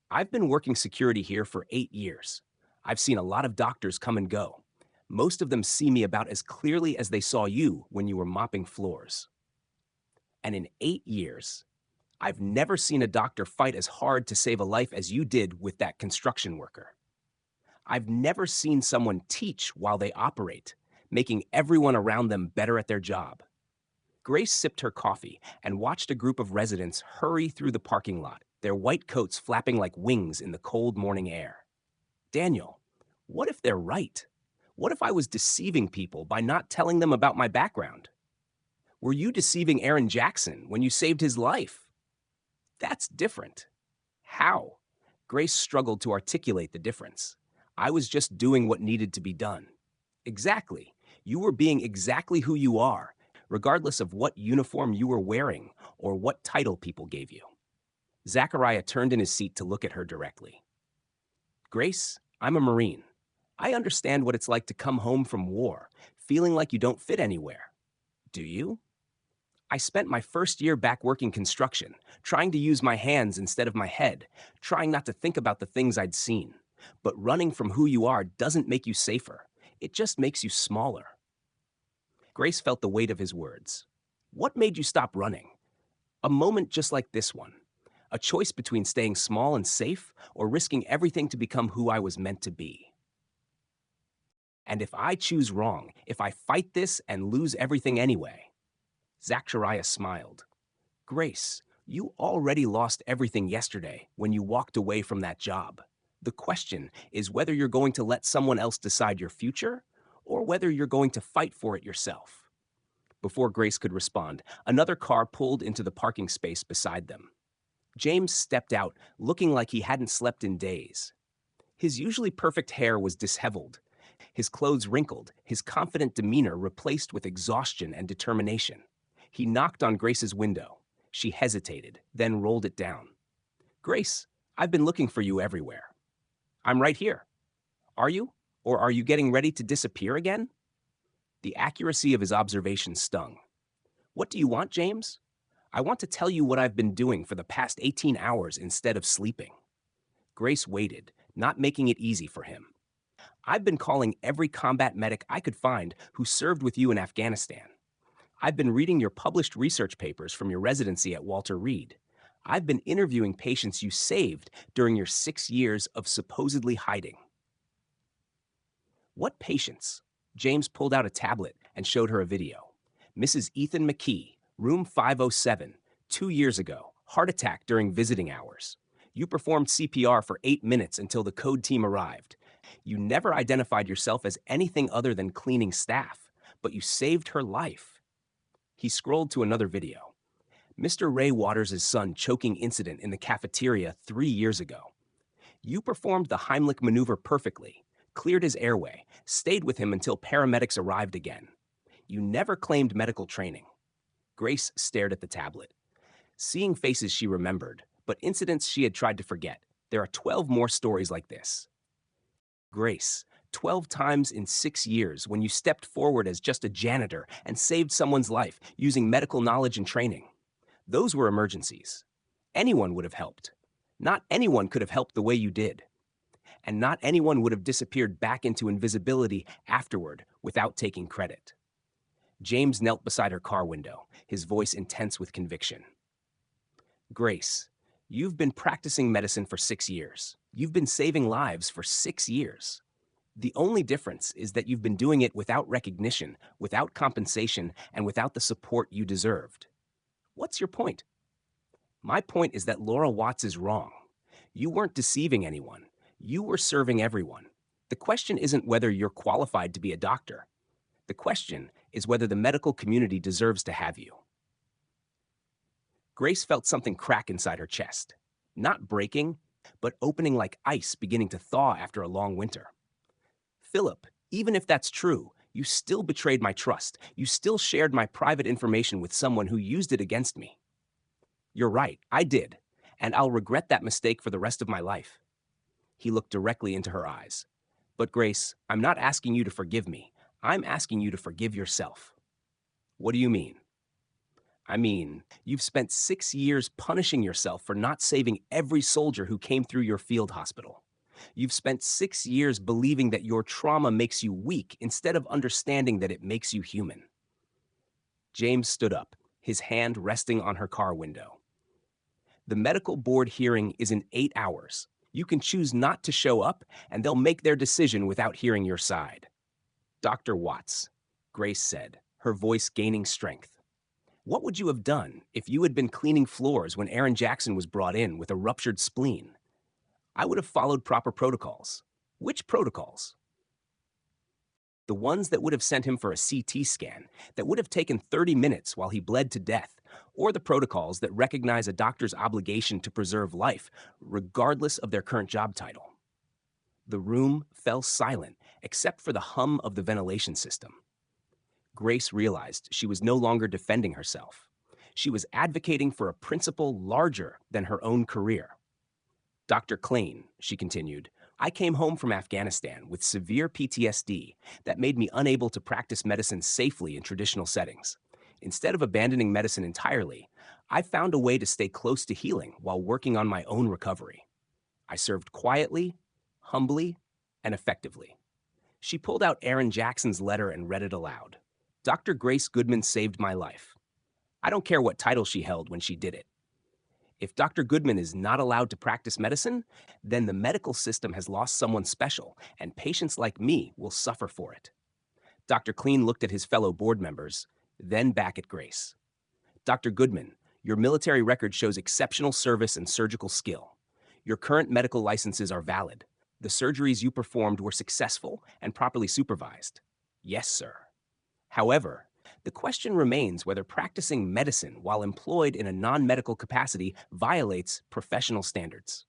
I've been working security here for 8 years. I've seen a lot of doctors come and go. Most of them see me about as clearly as they saw you when you were mopping floors. And in 8 years, I've never seen a doctor fight as hard to save a life as you did with that construction worker. I've never seen someone teach while they operate, making everyone around them better at their job. Grace sipped her coffee and watched a group of residents hurry through the parking lot, their white coats flapping like wings in the cold morning air. Daniel, what if they're right? What if I was deceiving people by not telling them about my background? Were you deceiving Aaron Jackson when you saved his life? That's different. How? Grace struggled to articulate the difference. I was just doing what needed to be done. Exactly. You were being exactly who you are, regardless of what uniform you were wearing or what title people gave you. Zachariah turned in his seat to look at her directly. Grace, I'm a Marine. I understand what it's like to come home from war, feeling like you don't fit anywhere. Do you? I spent my first year back working construction, trying to use my hands instead of my head, trying not to think about the things I'd seen. But running from who you are doesn't make you safer. It just makes you smaller. Grace felt the weight of his words. What made you stop running? A moment just like this one. A choice between staying small and safe or risking everything to become who I was meant to be. And if I choose wrong, if I fight this and lose everything anyway. Zachariah smiled. Grace, you already lost everything yesterday when you walked away from that job. The question is whether you're going to let someone else decide your future or whether you're going to fight for it yourself. Before Grace could respond, another car pulled into the parking space beside them. James stepped out, looking like he hadn't slept in days. His usually perfect hair was disheveled, his clothes wrinkled, his confident demeanor replaced with exhaustion and determination. He knocked on Grace's window. She hesitated, then rolled it down. Grace, I've been looking for you everywhere. I'm right here. Are you? Or are you getting ready to disappear again? The accuracy of his observation stung. What do you want, James? I want to tell you what I've been doing for the past 18 hours instead of sleeping. Grace waited, not making it easy for him. I've been calling every combat medic I could find who served with you in Afghanistan. I've been reading your published research papers from your residency at Walter Reed. I've been interviewing patients you saved during your 6 years of supposedly hiding. What patients? James pulled out a tablet and showed her a video. Mrs. Ethan McKee, room 507, 2 years ago, heart attack during visiting hours. You performed CPR for 8 minutes until the code team arrived. You never identified yourself as anything other than cleaning staff, but you saved her life. He scrolled to another video. Mr. Ray Waters' son choking incident in the cafeteria 3 years ago. You performed the Heimlich maneuver perfectly, cleared his airway, stayed with him until paramedics arrived again. You never claimed medical training. Grace stared at the tablet. Seeing faces she remembered, but incidents she had tried to forget. There are 12 more stories like this. Grace, 12 times in 6 years when you stepped forward as just a janitor and saved someone's life using medical knowledge and training. Those were emergencies. Anyone would have helped. Not anyone could have helped the way you did. And not anyone would have disappeared back into invisibility afterward without taking credit. James knelt beside her car window, his voice intense with conviction. Grace, you've been practicing medicine for 6 years. You've been saving lives for 6 years. The only difference is that you've been doing it without recognition, without compensation, and without the support you deserved. What's your point? My point is that Laura Watts is wrong. You weren't deceiving anyone. You were serving everyone. The question isn't whether you're qualified to be a doctor. The question is whether the medical community deserves to have you. Grace felt something crack inside her chest. Not breaking, but opening like ice beginning to thaw after a long winter. Philip, even if that's true, you still betrayed my trust. You still shared my private information with someone who used it against me. You're right, I did, and I'll regret that mistake for the rest of my life. He looked directly into her eyes. But Grace, I'm not asking you to forgive me. I'm asking you to forgive yourself. What do you mean? I mean, you've spent 6 years punishing yourself for not saving every soldier who came through your field hospital. You've spent 6 years believing that your trauma makes you weak instead of understanding that it makes you human. James stood up, his hand resting on her car window. The medical board hearing is in 8 hours. You can choose not to show up, and they'll make their decision without hearing your side. Dr. Watts, Grace said, her voice gaining strength. What would you have done if you had been cleaning floors when Aaron Jackson was brought in with a ruptured spleen? I would have followed proper protocols. Which protocols? The ones that would have sent him for a CT scan that would have taken 30 minutes while he bled to death, or the protocols that recognize a doctor's obligation to preserve life, regardless of their current job title. The room fell silent except for the hum of the ventilation system. Grace realized she was no longer defending herself. She was advocating for a principle larger than her own career. Dr. Klain, she continued, I came home from Afghanistan with severe PTSD that made me unable to practice medicine safely in traditional settings. Instead of abandoning medicine entirely, I found a way to stay close to healing while working on my own recovery. I served quietly, humbly, and effectively. She pulled out Aaron Jackson's letter and read it aloud. Dr. Grace Goodman saved my life. I don't care what title she held when she did it. If Dr. Goodman is not allowed to practice medicine, then the medical system has lost someone special, and patients like me will suffer for it. Dr. Klain looked at his fellow board members, then back at Grace. Dr. Goodman, your military record shows exceptional service and surgical skill. Your current medical licenses are valid. The surgeries you performed were successful and properly supervised. Yes, sir. However, the question remains whether practicing medicine while employed in a non-medical capacity violates professional standards.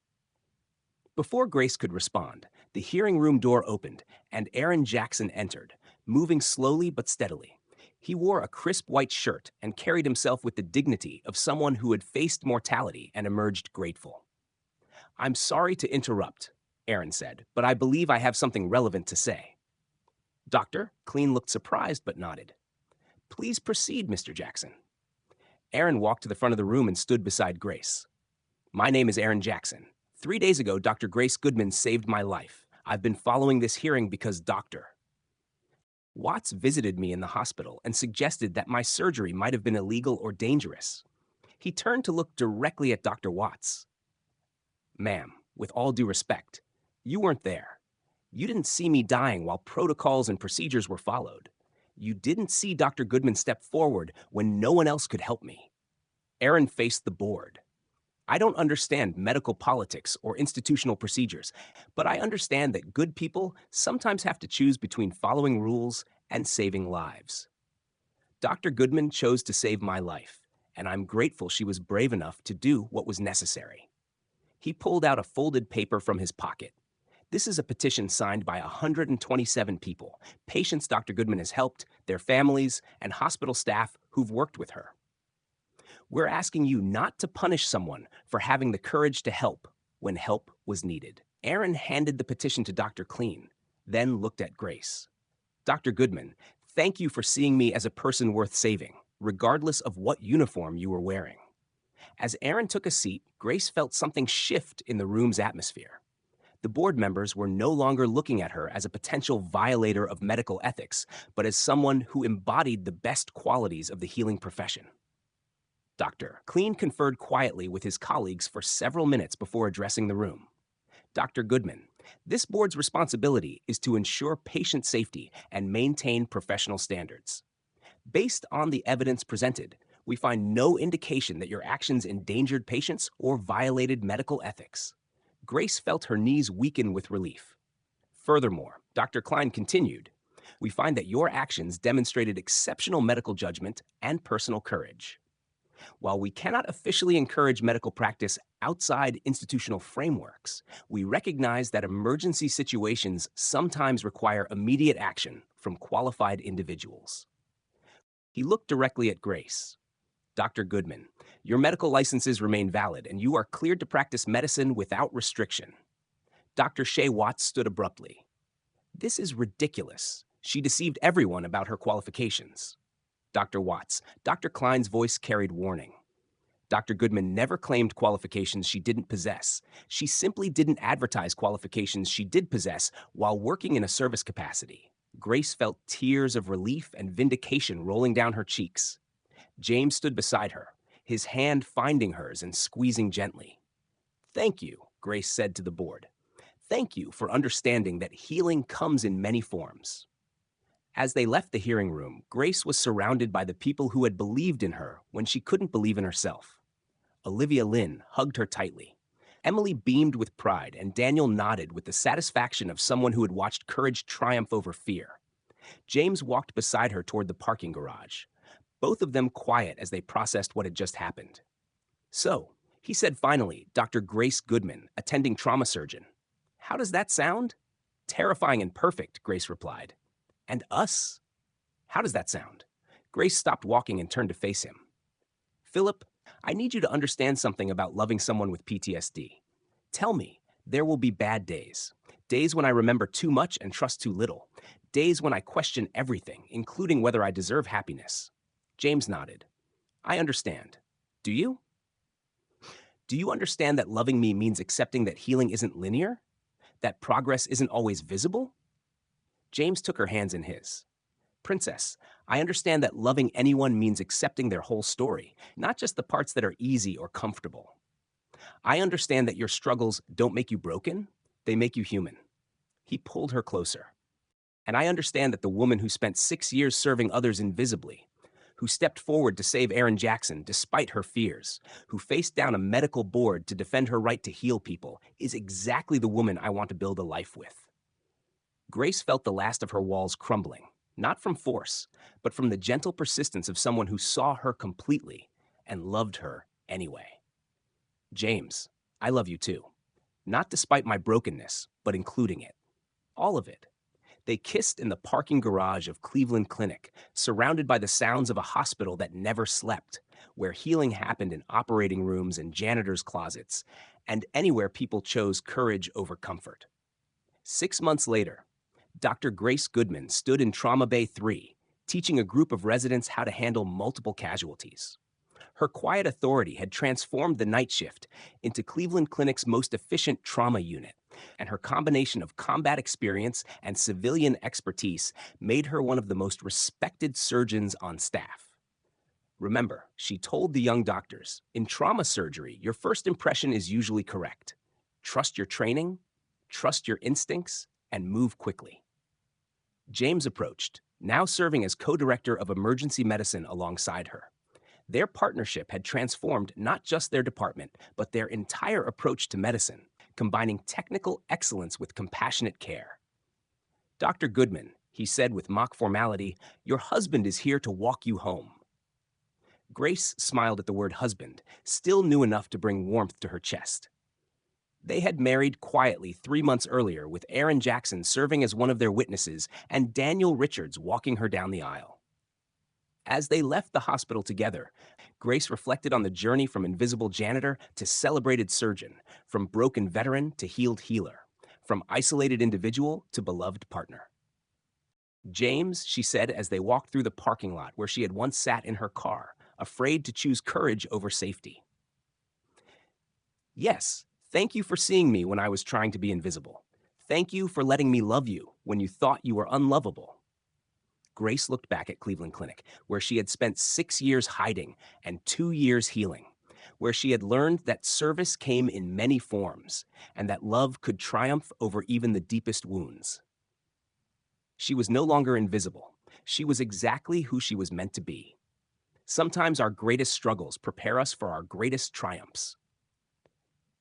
Before Grace could respond, the hearing room door opened and Aaron Jackson entered, moving slowly but steadily. He wore a crisp white shirt and carried himself with the dignity of someone who had faced mortality and emerged grateful. I'm sorry to interrupt, Aaron said, but I believe I have something relevant to say. Doctor, Klain looked surprised but nodded. Please proceed, Mr. Jackson. Aaron walked to the front of the room and stood beside Grace. My name is Aaron Jackson. 3 days ago, Dr. Grace Goodman saved my life. I've been following this hearing because Dr. Watts visited me in the hospital and suggested that my surgery might have been illegal or dangerous. He turned to look directly at Dr. Watts. Ma'am, with all due respect, you weren't there. You didn't see me dying while protocols and procedures were followed. You didn't see Dr. Goodman step forward when no one else could help me. Aaron faced the board. I don't understand medical politics or institutional procedures, but I understand that good people sometimes have to choose between following rules and saving lives. Dr. Goodman chose to save my life, and I'm grateful she was brave enough to do what was necessary. He pulled out a folded paper from his pocket. This is a petition signed by 127 people, patients Dr. Goodman has helped, their families, and hospital staff who've worked with her. We're asking you not to punish someone for having the courage to help when help was needed. Aaron handed the petition to Dr. Klain, then looked at Grace. Dr. Goodman, thank you for seeing me as a person worth saving, regardless of what uniform you were wearing. As Aaron took a seat, Grace felt something shift in the room's atmosphere. The board members were no longer looking at her as a potential violator of medical ethics, but as someone who embodied the best qualities of the healing profession. Dr. Klain conferred quietly with his colleagues for several minutes before addressing the room. Dr. Goodman, this board's responsibility is to ensure patient safety and maintain professional standards. Based on the evidence presented, we find no indication that your actions endangered patients or violated medical ethics. Grace felt her knees weaken with relief. Furthermore, Dr. Klain continued, we find that your actions demonstrated exceptional medical judgment and personal courage. While we cannot officially encourage medical practice outside institutional frameworks, we recognize that emergency situations sometimes require immediate action from qualified individuals. He looked directly at Grace. Dr. Goodman, your medical licenses remain valid and you are cleared to practice medicine without restriction. Dr. Shea Watts stood abruptly. This is ridiculous. She deceived everyone about her qualifications. Dr. Watts, Dr. Klein's voice carried warning. Dr. Goodman never claimed qualifications she didn't possess. She simply didn't advertise qualifications she did possess while working in a service capacity. Grace felt tears of relief and vindication rolling down her cheeks. James stood beside her, his hand finding hers and squeezing gently. Thank you, Grace said to the board. Thank you for understanding that healing comes in many forms. As they left the hearing room, Grace was surrounded by the people who had believed in her when she couldn't believe in herself. Olivia Lynn hugged her tightly. Emily beamed with pride, and Daniel nodded with the satisfaction of someone who had watched courage triumph over fear. James walked beside her toward the parking garage, both of them quiet as they processed what had just happened. "So," he said finally, Dr. Grace Goodman, attending trauma surgeon. "How does that sound?" "Terrifying and perfect," Grace replied. "And us? How does that sound?" Grace stopped walking and turned to face him. "Philip, I need you to understand something about loving someone with PTSD. Tell me, there will be bad days. Days when I remember too much and trust too little. Days when I question everything, including whether I deserve happiness." James nodded. "I understand. Do you? Do you understand that loving me means accepting that healing isn't linear? That progress isn't always visible?" James took her hands in his. "Princess, I understand that loving anyone means accepting their whole story, not just the parts that are easy or comfortable. I understand that your struggles don't make you broken, they make you human." He pulled her closer. "And I understand that the woman who spent 6 years serving others invisibly, who stepped forward to save Aaron Jackson despite her fears, who faced down a medical board to defend her right to heal people, is exactly the woman I want to build a life with." Grace felt the last of her walls crumbling, not from force, but from the gentle persistence of someone who saw her completely and loved her anyway. "James, I love you too. Not despite my brokenness, but including it. All of it." They kissed in the parking garage of Cleveland Clinic, surrounded by the sounds of a hospital that never slept, where healing happened in operating rooms and janitors' closets, and anywhere people chose courage over comfort. 6 months later, Dr. Grace Goodman stood in Trauma Bay 3, teaching a group of residents how to handle multiple casualties. Her quiet authority had transformed the night shift into Cleveland Clinic's most efficient trauma unit, and her combination of combat experience and civilian expertise made her one of the most respected surgeons on staff. Remember, she told the young doctors, in trauma surgery, your first impression is usually correct. Trust your training, trust your instincts, and move quickly. James approached, now serving as co-director of emergency medicine alongside her. Their partnership had transformed not just their department, but their entire approach to medicine, combining technical excellence with compassionate care. "Dr. Goodman," he said with mock formality, "your husband is here to walk you home." Grace smiled at the word husband, still new enough to bring warmth to her chest. They had married quietly 3 months earlier, with Aaron Jackson serving as one of their witnesses and Daniel Richards walking her down the aisle. As they left the hospital together, Grace reflected on the journey from invisible janitor to celebrated surgeon, from broken veteran to healed healer, from isolated individual to beloved partner. "James," she said as they walked through the parking lot where she had once sat in her car, afraid to choose courage over safety. "Yes, thank you for seeing me when I was trying to be invisible. Thank you for letting me love you when you thought you were unlovable." Grace looked back at Cleveland Clinic, where she had spent 6 years hiding and 2 years healing, where she had learned that service came in many forms and that love could triumph over even the deepest wounds. She was no longer invisible. She was exactly who she was meant to be. Sometimes our greatest struggles prepare us for our greatest triumphs.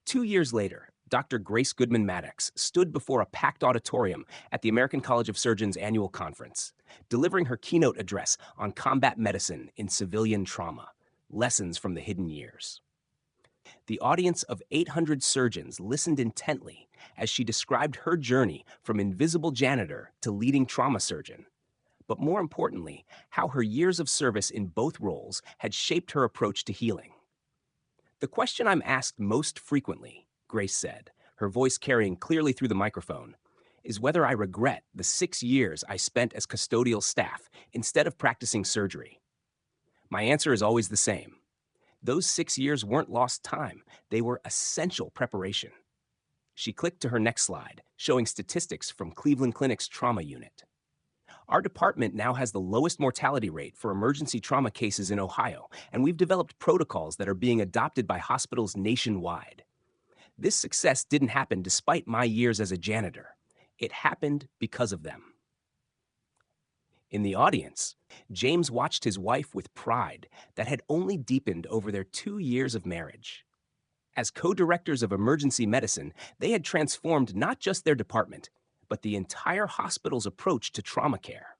2 years later, Dr. Grace Goodman Maddox stood before a packed auditorium at the American College of Surgeons annual conference, delivering her keynote address on combat medicine in civilian trauma, lessons from the hidden years. The audience of 800 surgeons listened intently as she described her journey from invisible janitor to leading trauma surgeon, but more importantly, how her years of service in both roles had shaped her approach to healing. "The question I'm asked most frequently," Grace said, her voice carrying clearly through the microphone, "is whether I regret the 6 years I spent as custodial staff instead of practicing surgery. My answer is always the same. Those 6 years weren't lost time, they were essential preparation." She clicked to her next slide, showing statistics from Cleveland Clinic's trauma unit. "Our department now has the lowest mortality rate for emergency trauma cases in Ohio, and we've developed protocols that are being adopted by hospitals nationwide. This success didn't happen despite my years as a janitor. It happened because of them." In the audience, James watched his wife with pride that had only deepened over their 2 years of marriage. As co-directors of emergency medicine, they had transformed not just their department, but the entire hospital's approach to trauma care.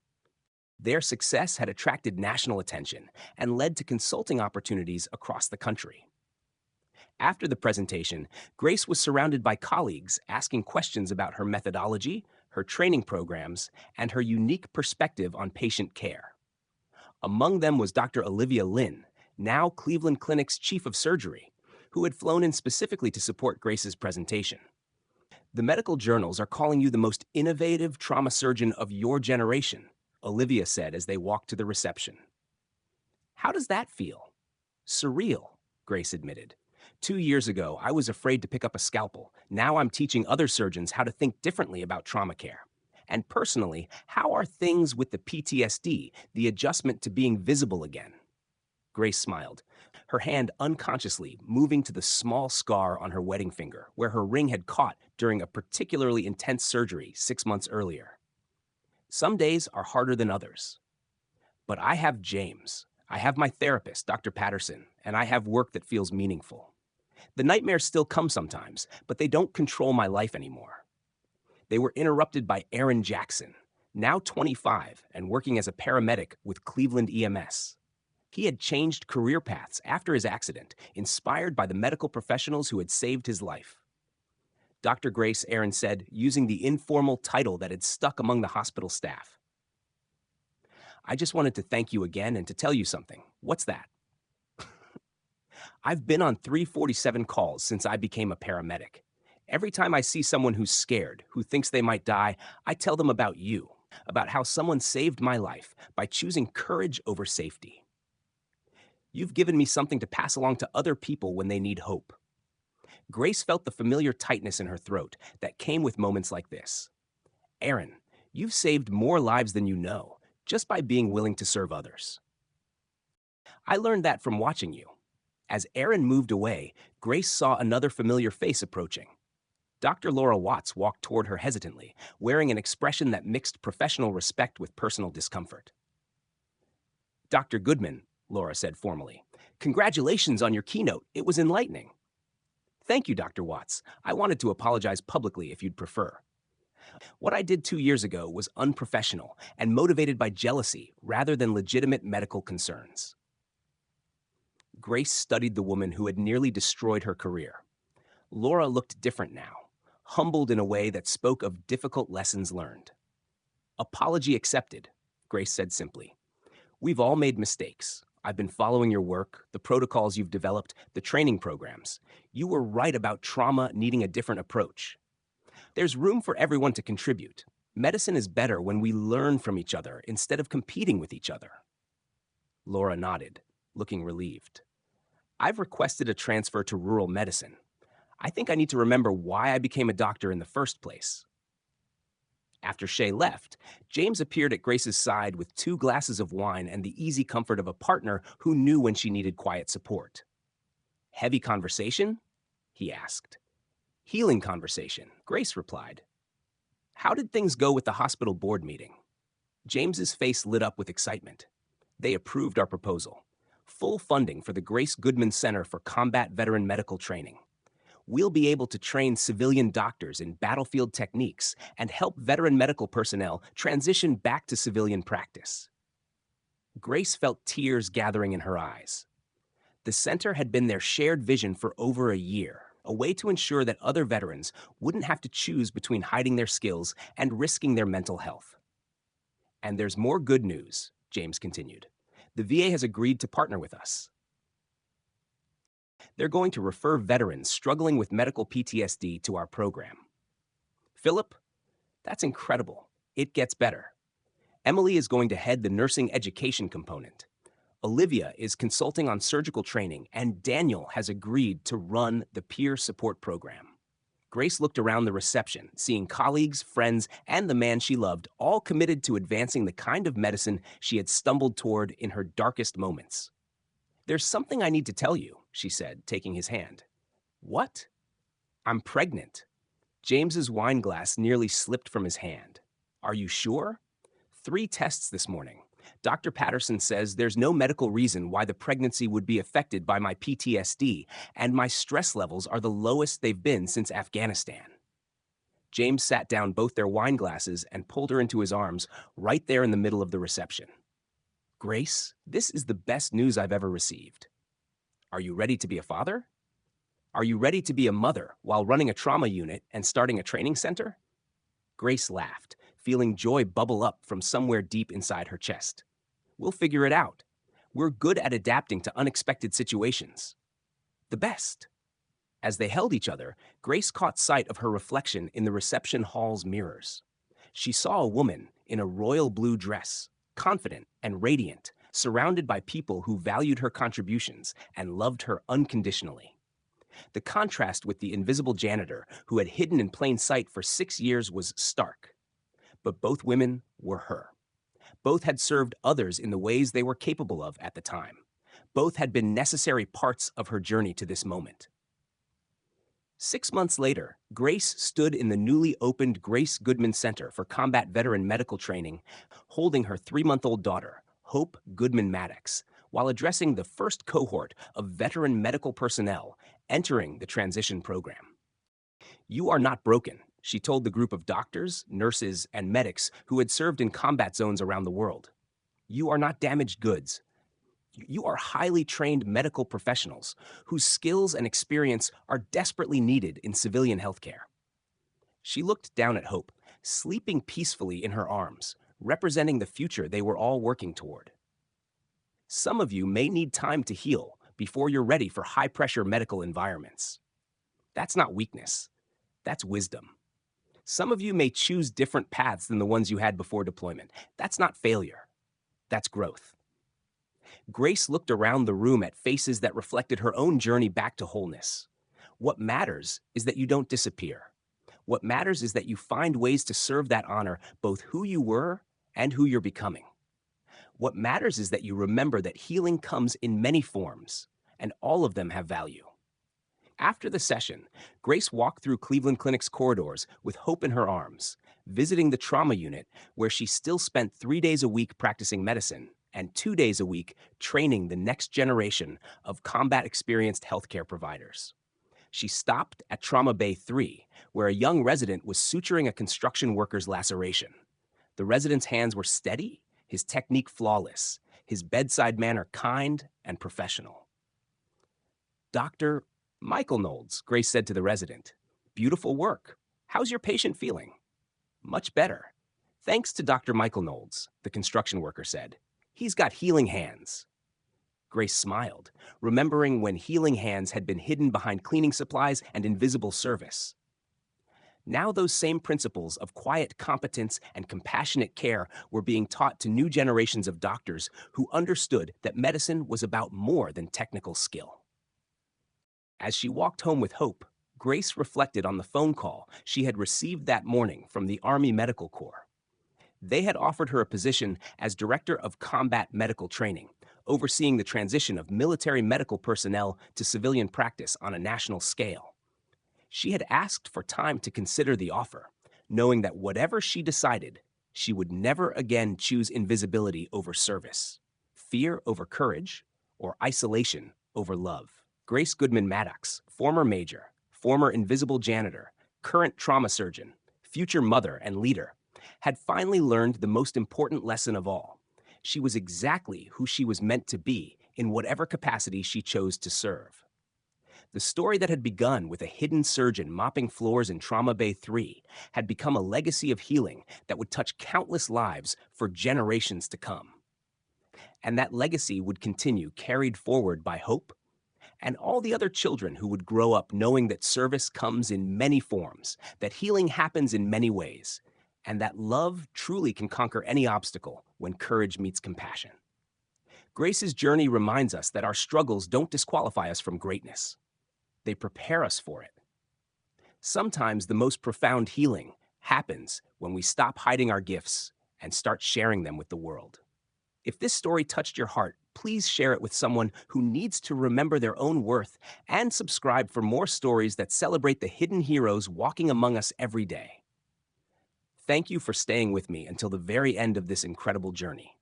Their success had attracted national attention and led to consulting opportunities across the country. After the presentation, Grace was surrounded by colleagues asking questions about her methodology, her training programs, and her unique perspective on patient care. Among them was Dr. Olivia Lynn, now Cleveland Clinic's chief of surgery, who had flown in specifically to support Grace's presentation. The medical journals are calling you the most innovative trauma surgeon of your generation, Olivia said as they walked to the reception. How does that feel? Surreal, Grace admitted. 2 years ago, I was afraid to pick up a scalpel. Now I'm teaching other surgeons how to think differently about trauma care. And personally, how are things with the PTSD, the adjustment to being visible again? Grace smiled, her hand unconsciously moving to the small scar on her wedding finger, where her ring had caught during a particularly intense surgery 6 months earlier. Some days are harder than others. But I have James. I have my therapist, Dr. Patterson, and I have work that feels meaningful. The nightmares still come sometimes, but they don't control my life anymore. They were interrupted by Aaron Jackson, now 25 and working as a paramedic with Cleveland EMS. He had changed career paths after his accident, inspired by the medical professionals who had saved his life. Dr. Grace, Aaron said, using the informal title that had stuck among the hospital staff. I just wanted to thank you again and to tell you something. What's that? I've been on 347 calls since I became a paramedic. Every time I see someone who's scared, who thinks they might die, I tell them about you, about how someone saved my life by choosing courage over safety. You've given me something to pass along to other people when they need hope. Grace felt the familiar tightness in her throat that came with moments like this. Aaron, you've saved more lives than you know, just by being willing to serve others. I learned that from watching you. As Aaron moved away, Grace saw another familiar face approaching. Dr. Laura Watts walked toward her hesitantly, wearing an expression that mixed professional respect with personal discomfort. Dr. Goodman, Laura said formally, congratulations on your keynote. It was enlightening. Thank you, Dr. Watts. I wanted to apologize publicly if you'd prefer. What I did 2 years ago was unprofessional and motivated by jealousy rather than legitimate medical concerns. Grace studied the woman who had nearly destroyed her career. Laura looked different now, humbled in a way that spoke of difficult lessons learned. Apology accepted, Grace said simply. We've all made mistakes. I've been following your work, the protocols you've developed, the training programs. You were right about trauma needing a different approach. There's room for everyone to contribute. Medicine is better when we learn from each other instead of competing with each other. Laura nodded, looking relieved. I've requested a transfer to rural medicine. I think I need to remember why I became a doctor in the first place. After Shay left, James appeared at Grace's side with 2 glasses of wine and the easy comfort of a partner who knew when she needed quiet support. Heavy conversation? He asked. Healing conversation, Grace replied. How did things go with the hospital board meeting? James's face lit up with excitement. They approved our proposal. Full funding for the Grace Goodman Center for Combat Veteran Medical Training. We'll be able to train civilian doctors in battlefield techniques and help veteran medical personnel transition back to civilian practice. Grace felt tears gathering in her eyes. The center had been their shared vision for over a year, a way to ensure that other veterans wouldn't have to choose between hiding their skills and risking their mental health. And there's more good news, James continued. The VA has agreed to partner with us. They're going to refer veterans struggling with medical PTSD to our program. Philip, that's incredible. It gets better. Emily is going to head the nursing education component. Olivia is consulting on surgical training, and Daniel has agreed to run the peer support program. Grace looked around the reception, seeing colleagues, friends, and the man she loved, all committed to advancing the kind of medicine she had stumbled toward in her darkest moments. There's something I need to tell you, she said, taking his hand. What? I'm pregnant. James's wine glass nearly slipped from his hand. Are you sure? 3 tests this morning. Dr. Patterson says there's no medical reason why the pregnancy would be affected by my PTSD, and my stress levels are the lowest they've been since Afghanistan. James sat down both their wine glasses and pulled her into his arms right there in the middle of the reception. Grace, this is the best news I've ever received. Are you ready to be a father? Are you ready to be a mother while running a trauma unit and starting a training center? Grace laughed, feeling joy bubble up from somewhere deep inside her chest. We'll figure it out. We're good at adapting to unexpected situations. The best. As they held each other, Grace caught sight of her reflection in the reception hall's mirrors. She saw a woman in a royal blue dress, confident and radiant, surrounded by people who valued her contributions and loved her unconditionally. The contrast with the invisible janitor who had hidden in plain sight for 6 years was stark. But both women were her. Both had served others in the ways they were capable of at the time. Both had been necessary parts of her journey to this moment. 6 months later, Grace stood in the newly opened Grace Goodman Center for Combat Veteran Medical Training, holding her 3-month-old daughter, Hope Goodman Maddox, while addressing the first cohort of veteran medical personnel entering the transition program. "You are not broken," she told the group of doctors, nurses, and medics who had served in combat zones around the world. "You are not damaged goods. You are highly trained medical professionals whose skills and experience are desperately needed in civilian healthcare." She looked down at Hope, sleeping peacefully in her arms, representing the future they were all working toward. "Some of you may need time to heal before you're ready for high-pressure medical environments. That's not weakness. That's wisdom. Some of you may choose different paths than the ones you had before deployment. That's not failure. That's growth." Grace looked around the room at faces that reflected her own journey back to wholeness. What matters is that you don't disappear. What matters is that you find ways to serve that honor both who you were and who you're becoming. What matters is that you remember that healing comes in many forms, and all of them have value. After the session, Grace walked through Cleveland Clinic's corridors with Hope in her arms, visiting the trauma unit where she still spent 3 days a week practicing medicine and 2 days a week training the next generation of combat-experienced healthcare providers. She stopped at Trauma Bay 3, where a young resident was suturing a construction worker's laceration. The resident's hands were steady, his technique flawless, his bedside manner kind and professional. "Dr. Michael Knowles," Grace said to the resident. "Beautiful work. How's your patient feeling?" "Much better. Thanks to Dr. Michael Knowles," the construction worker said. "He's got healing hands." Grace smiled, remembering when healing hands had been hidden behind cleaning supplies and invisible service. Now those same principles of quiet competence and compassionate care were being taught to new generations of doctors who understood that medicine was about more than technical skill. As she walked home with Hope, Grace reflected on the phone call she had received that morning from the Army Medical Corps. They had offered her a position as Director of Combat Medical Training, overseeing the transition of military medical personnel to civilian practice on a national scale. She had asked for time to consider the offer, knowing that whatever she decided, she would never again choose invisibility over service, fear over courage, or isolation over love. Grace Goodman Maddox, former major, former invisible janitor, current trauma surgeon, future mother and leader, had finally learned the most important lesson of all. She was exactly who she was meant to be in whatever capacity she chose to serve. The story that had begun with a hidden surgeon mopping floors in Trauma Bay 3 had become a legacy of healing that would touch countless lives for generations to come. And that legacy would continue carried forward by Hope and all the other children who would grow up knowing that service comes in many forms, that healing happens in many ways, and that love truly can conquer any obstacle when courage meets compassion. Grace's journey reminds us that our struggles don't disqualify us from greatness. They prepare us for it. Sometimes the most profound healing happens when we stop hiding our gifts and start sharing them with the world. If this story touched your heart, please share it with someone who needs to remember their own worth, and subscribe for more stories that celebrate the hidden heroes walking among us every day. Thank you for staying with me until the very end of this incredible journey.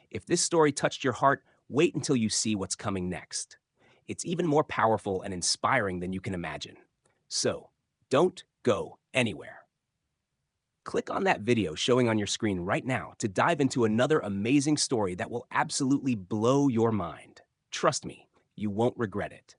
If this story touched your heart, wait until you see what's coming next. It's even more powerful and inspiring than you can imagine. So, don't go anywhere. Click on that video showing on your screen right now to dive into another amazing story that will absolutely blow your mind. Trust me, you won't regret it.